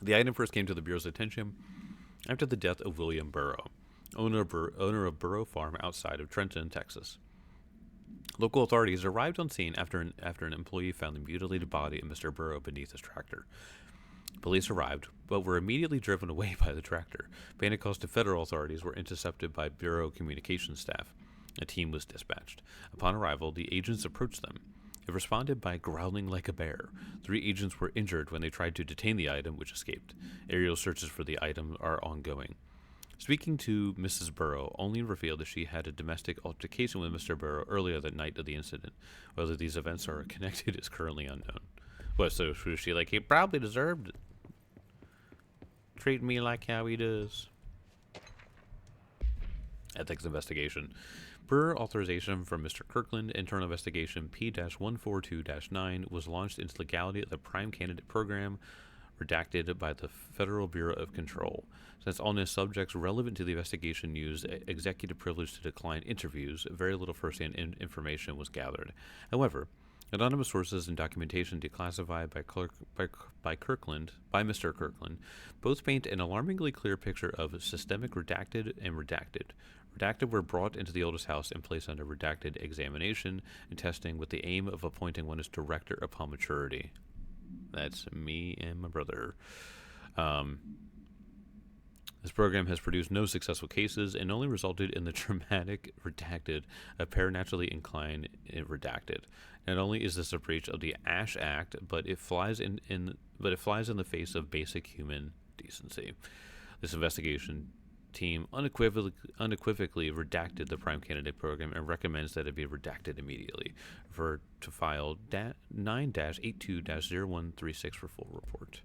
The item first came to the Bureau's attention after the death of William Burrow, owner of Burrow Farm outside of Trenton, Texas. Local authorities arrived on scene after an employee found the mutilated body of Mr. Burrow beneath his tractor. Police arrived, but were immediately driven away by the tractor. Panic calls to federal authorities were intercepted by Bureau communications staff. A team was dispatched. Upon arrival, the agents approached them. It responded by growling like a bear. 3 agents were injured when they tried to detain the item, which escaped. Aerial searches for the item are ongoing. Speaking to Mrs. Burrow only revealed that she had a domestic altercation with Mr. Burrow earlier that night of the incident. Whether these events are connected is currently unknown. What, so was she like, he probably deserved it? Treat me like how he does. Ethics investigation. Per authorization from Mr. Kirkland, internal investigation P-142-9 was launched into legality of the Prime Candidate Program, redacted by the Federal Bureau of Control. Since all known subjects relevant to the investigation used executive privilege to decline interviews, very little first-hand information was gathered. However, anonymous sources and documentation declassified by Mr. Kirkland both paint an alarmingly clear picture of systemic redacted and redacted. Redacted were brought into the oldest house and placed under redacted examination and testing with the aim of appointing one as director upon maturity. That's me and my brother. This program has produced no successful cases and only resulted in the dramatic redacted, a paranaturally inclined redacted. Not only is this a breach of the Ash Act, but it flies in the face of basic human decency. This investigation team unequivocally redacted the Prime Candidate Program and recommends that it be redacted immediately. Refer to file 9-82-0136 for full report.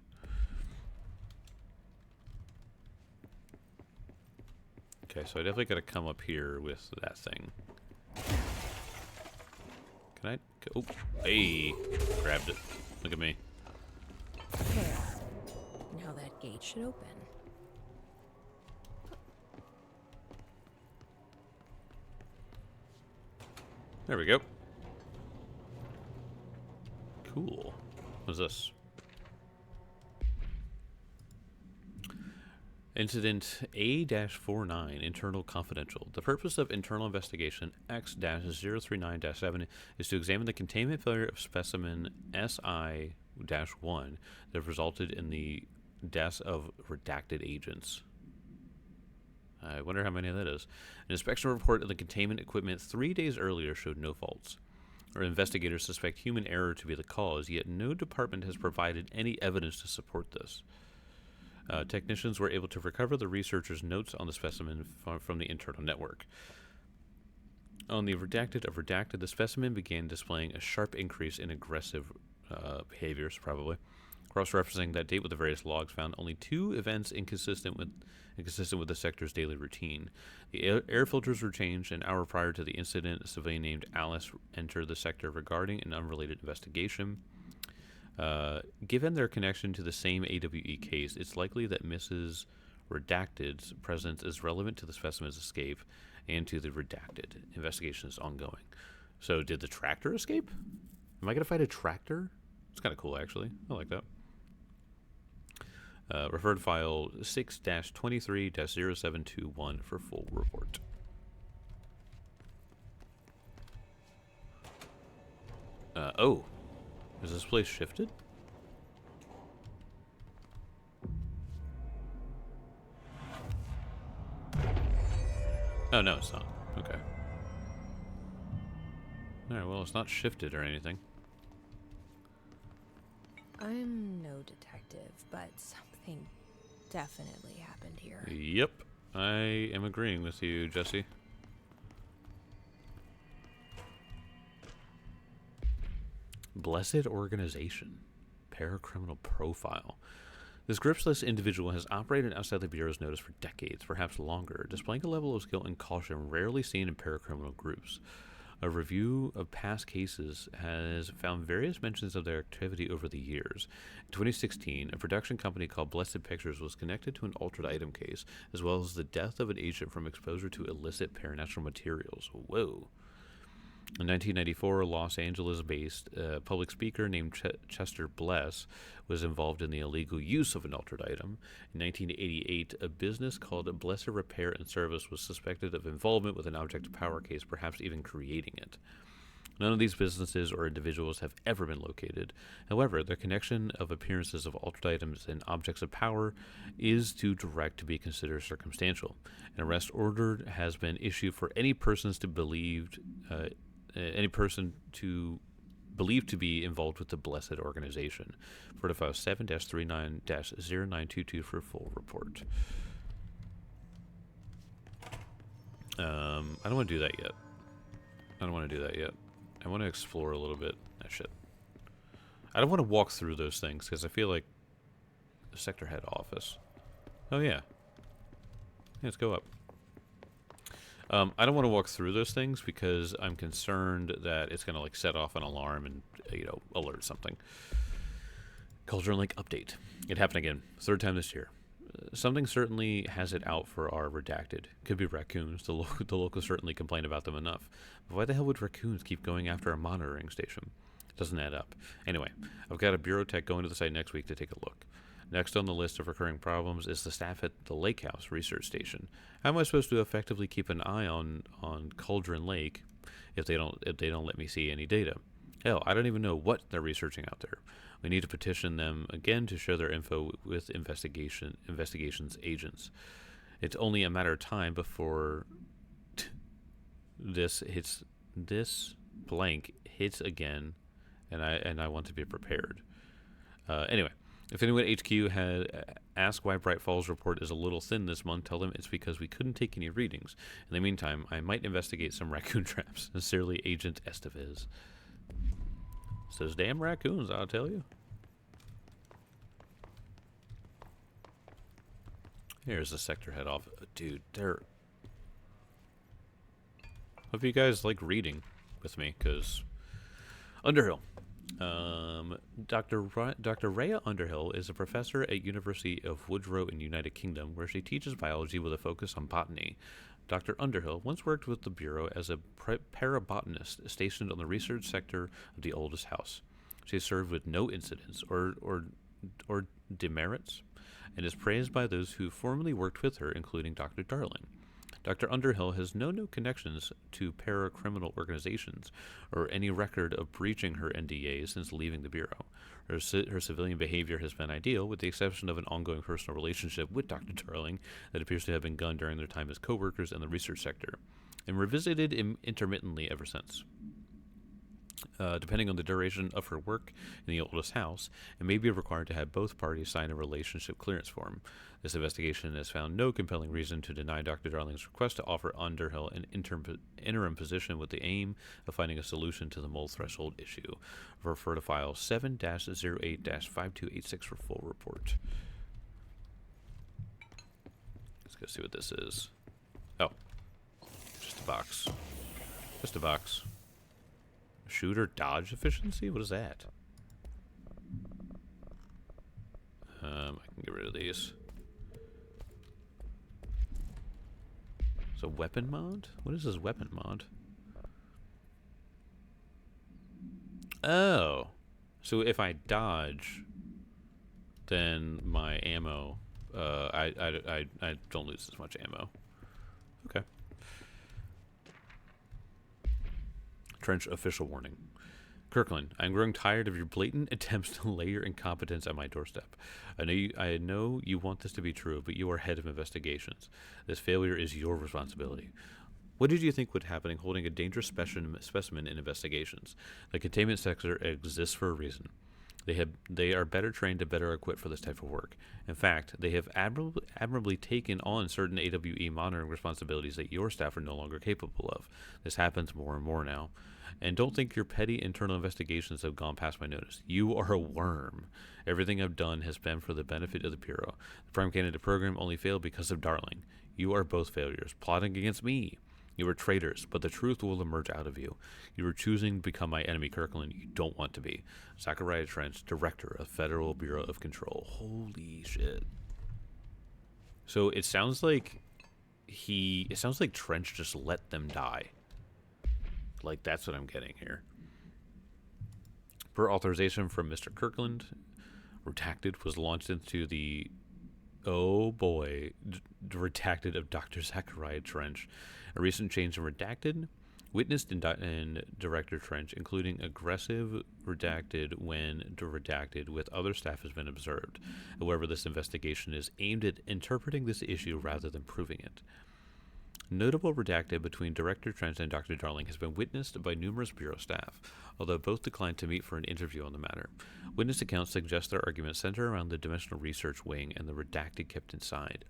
Okay, so I definitely got to come up here with that thing. Can I? Oh, hey, grabbed it. Look at me. There. Now that gate should open. There we go. Cool. What's this? Incident A-49, Internal Confidential. The purpose of Internal Investigation X-039-7 is to examine the containment failure of specimen SI-1 that resulted in the deaths of redacted agents. I wonder how many that is. An inspection report of the containment equipment 3 days earlier showed no faults. Our investigators suspect human error to be the cause, yet no department has provided any evidence to support this. Technicians were able to recover the researchers' notes on the specimen from the internal network. On the redacted of redacted, the specimen began displaying a sharp increase in aggressive behaviors, probably. Cross-referencing that date with the various logs found only 2 events inconsistent with the sector's daily routine. The air filters were changed. An hour prior to the incident, a civilian named Alice entered the sector regarding an unrelated investigation. Given their connection to the same AWE case, it's likely that Mrs. Redacted's presence is relevant to the specimen's escape and to the Redacted. Investigation is ongoing. So did the tractor escape? Am I going to fight a tractor? It's kind of cool, actually. I like that. Refer to file 6-23-0721 for full report. Oh. Is this place shifted? Oh, no, it's not. Okay. Alright, well, it's not shifted or anything. I'm no detective, but something definitely happened here. Yep. I am agreeing with you, Jesse. Blessed Organization. Paracriminal Profile. This gripsless individual has operated outside the Bureau's notice for decades, perhaps longer, displaying a level of skill and caution rarely seen in paracriminal groups. A review of past cases has found various mentions of their activity over the years. In 2016, a production company called Blessed Pictures was connected to an altered item case, as well as the death of an agent from exposure to illicit paranatural materials. Whoa. In 1994, a Los Angeles-based public speaker named Chester Bless was involved in the illegal use of an altered item. In 1988, a business called Blessed Repair and Service was suspected of involvement with an object of power case, perhaps even creating it. None of these businesses or individuals have ever been located. However, their connection of appearances of altered items and objects of power is too direct to be considered circumstantial. An arrest order has been issued for any persons to believed to be involved with the Blessed Organization. For the file 7-39-0922 for full report. I don't want to do that yet. I want to explore a little bit. Ah, shit. I don't want to walk through those things because I feel like the sector head office. Oh yeah. Let's go up. I don't want to walk through those things because I'm concerned that it's going to like set off an alarm and, alert something. Cauldron Lake update. It happened again. Third time this year. Something certainly has it out for our Redacted. Could be raccoons. The locals certainly complain about them enough. But why the hell would raccoons keep going after a monitoring station? It doesn't add up. Anyway, I've got a Bureau tech going to the site next week to take a look. Next on the list of recurring problems is the staff at the Lake House research station. How am I supposed to effectively keep an eye on Cauldron Lake if they don't let me see any data? Hell, I don't even know what they're researching out there. We need to petition them again to share their info with investigations agents. It's only a matter of time before this blank hits again, and I want to be prepared. Anyway. If anyone at HQ has asked why Bright Falls report is a little thin this month, tell them it's because we couldn't take any readings. In the meantime, I might investigate some raccoon traps. Sincerely, Agent Estevez. Says damn raccoons, I'll tell you. Here's the sector head off. Dude, they're... Hope you guys like reading with me, because... Underhill. Dr. Rhea Underhill is a professor at University of Woodrow in United Kingdom, where she teaches biology with a focus on botany. Dr. Underhill once worked with the Bureau as a parabotanist stationed on the research sector of the oldest house. She has served with no incidents or demerits, and is praised by those who formerly worked with her, including Dr. Darling. Dr. Underhill has no connections to paracriminal organizations or any record of breaching her NDA since leaving the Bureau. Her civilian behavior has been ideal, with the exception of an ongoing personal relationship with Dr. Darling that appears to have begun during their time as co-workers in the research sector, and revisited intermittently ever since. Depending on the duration of her work in the oldest house, it may be required to have both parties sign a relationship clearance form. This investigation has found no compelling reason to deny Dr. Darling's request to offer Underhill an interim position with the aim of finding a solution to the mole threshold issue. Refer to file 7-08-5286 for full report. Let's go see what this is. Oh, just a box. Just a box. Shooter dodge efficiency? What is that? I can get rid of these. So weapon mod? What is this weapon mod? Oh. So if I dodge, then my ammo, I don't lose as much ammo. Okay. Trench official warning. Kirkland, I'm growing tired of your blatant attempts to lay your incompetence at my doorstep. I know you want this to be true, but you are head of investigations. This failure is your responsibility. What did you think would happen holding a dangerous specimen in investigations? The containment sector exists for a reason. They are better trained and better equipped for this type of work. In fact, they have admirably taken on certain AWE monitoring responsibilities that your staff are no longer capable of. This happens more and more now. And don't think your petty internal investigations have gone past my notice. You are a worm. Everything I've done has been for the benefit of the Bureau. The Prime Candidate program only failed because of Darling. You are both failures, plotting against me. You are traitors, but the truth will emerge out of you. You are choosing to become my enemy, Kirkland. You don't want to be. Zachariah Trench, Director of Federal Bureau of Control. Holy shit. So it sounds like Trench just let them die. Like, that's what I'm getting here. Per authorization from Mr. Kirkland, Redacted was launched into the, oh boy, Redacted of Dr. Zachariah Trench. A recent change in Redacted witnessed in Director Trench, including aggressive Redacted when Redacted with other staff has been observed. However, this investigation is aimed at interpreting this issue rather than proving it. Notable Redacted between Director Trench and Dr. Darling has been witnessed by numerous Bureau staff, although both declined to meet for an interview on the matter. Witness accounts suggest their arguments center around the Dimensional Research Wing and the Redacted kept inside.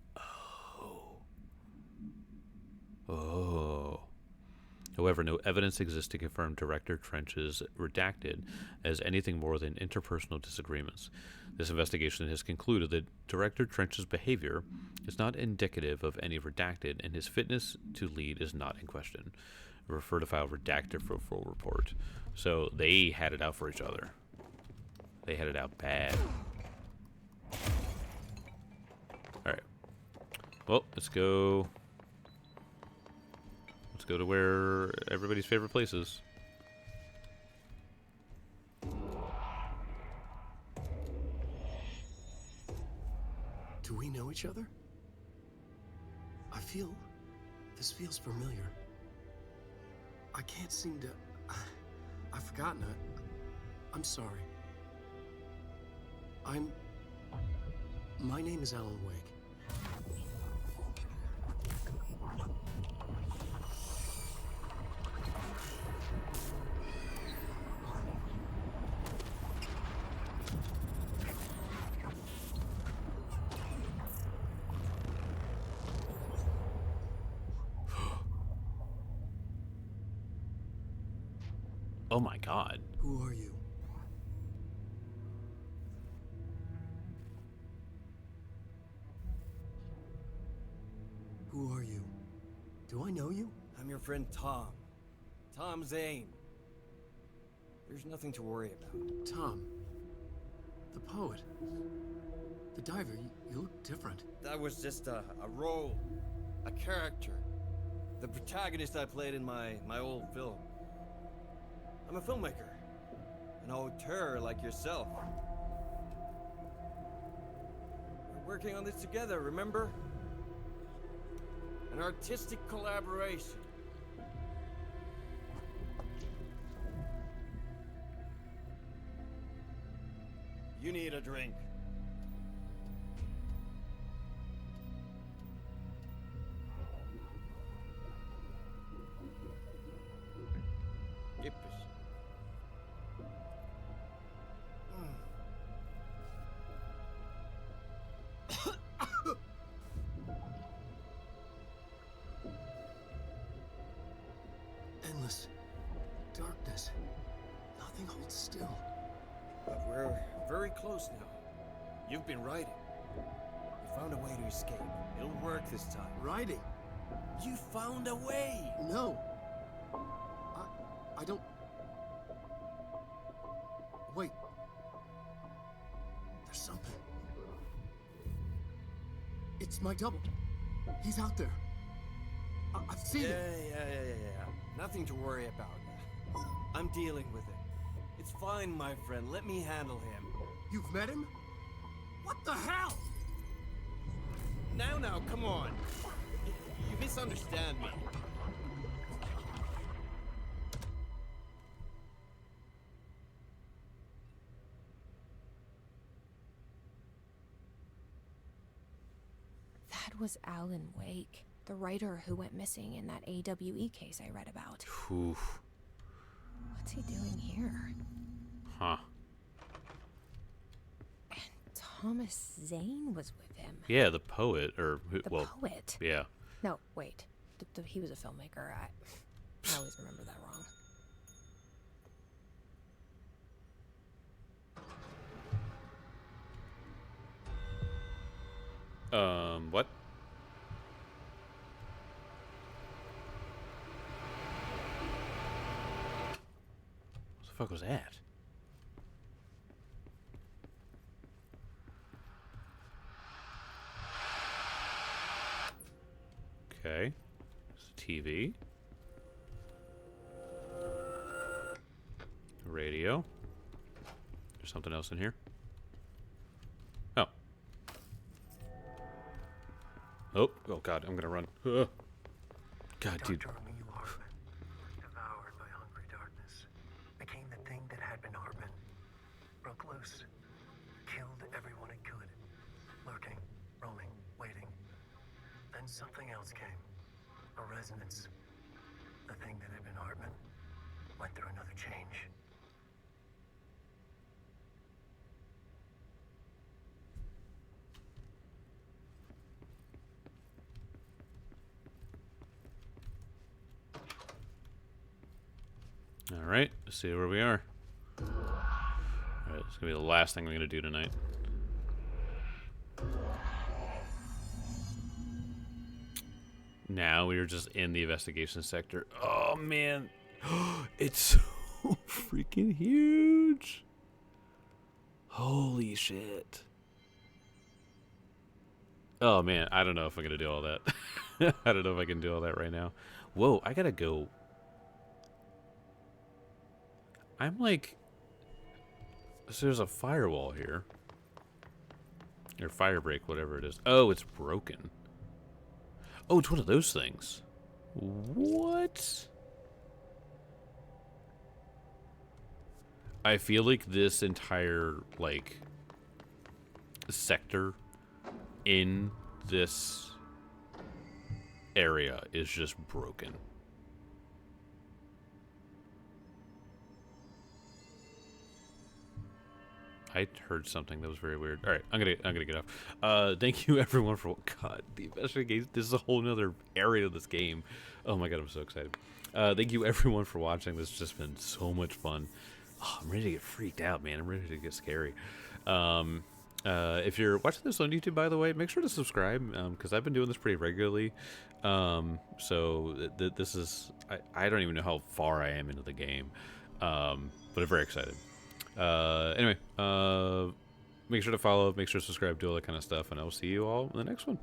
Oh. However, no evidence exists to confirm Director Trench's Redacted as anything more than interpersonal disagreements. This investigation has concluded that Director Trench's behavior is not indicative of any Redacted, and his fitness to lead is not in question. Refer to file Redacted for a full report. So they had it out for each other. They had it out bad. Alright. Well, let's go to where everybody's favorite place is. Do we know each other? This feels familiar. I can't seem to... I've forgotten it. I'm sorry. My name is Alan Wake. Oh my god. Who are you? Who are you? Do I know you? I'm your friend Tom. Tom Zane. There's nothing to worry about. Tom. The poet. The diver. You look different. That was just a role. A character. The protagonist I played in my old film. I'm a filmmaker. An auteur like yourself. We're working on this together, remember? An artistic collaboration. You need a drink. Endless darkness. Nothing holds still. But we're very close now. You've been writing. You found a way to escape. It'll work this time. Writing? You found a way! No. I don't... Wait. There's something. It's my double. He's out there. I've seen Yeah. it. Nothing to worry about. I'm dealing with it. It's fine, my friend. Let me handle him. You've met him? What the hell? Now, come on. You misunderstand me. That was Alan Wake, the writer who went missing in that AWE case I read about. Oof. What's he doing here? Huh. Thomas Zane was with him. Yeah, the poet, or The well, poet? yeah. No, wait. He was a filmmaker. I always remember that wrong. What? What the fuck was that? Okay. It's a TV. Radio. There's something else in here. Oh. Oh God, I'm gonna run. Ugh. God, dude. Dr. Emil Hartman, devoured by hungry darkness, became the thing that had been Hartman. Broke loose, killed everyone it could, lurking, roaming, waiting. Then something else came, a resonance. The thing that had been Hartman went through another change. All right, let's see where we are. All right, it's gonna be the last thing we're gonna do tonight. Now we are just in the investigation sector. Oh man, it's so freaking huge. Holy shit. Oh man, I don't know if I'm gonna do all that. I don't know if I can do all that right now. Whoa, I gotta go. I'm like, so there's a firewall here. Or fire break, whatever it is. Oh, it's broken. Oh, it's one of those things. What? I feel like this entire, like, sector in this area is just broken. I heard something that was very weird. All right, I'm gonna get off. Thank you everyone for God. The investigation. This is a whole nother area of this game. Oh my God, I'm so excited. Thank you everyone for watching. This has just been so much fun. Oh, I'm ready to get freaked out, man. I'm ready to get scary. If you're watching this on YouTube, by the way, make sure to subscribe because I've been doing this pretty regularly. This is I don't even know how far I am into the game, but I'm very excited. Anyway, make sure to follow, make sure to subscribe, do all that kind of stuff, and I will see you all in the next one.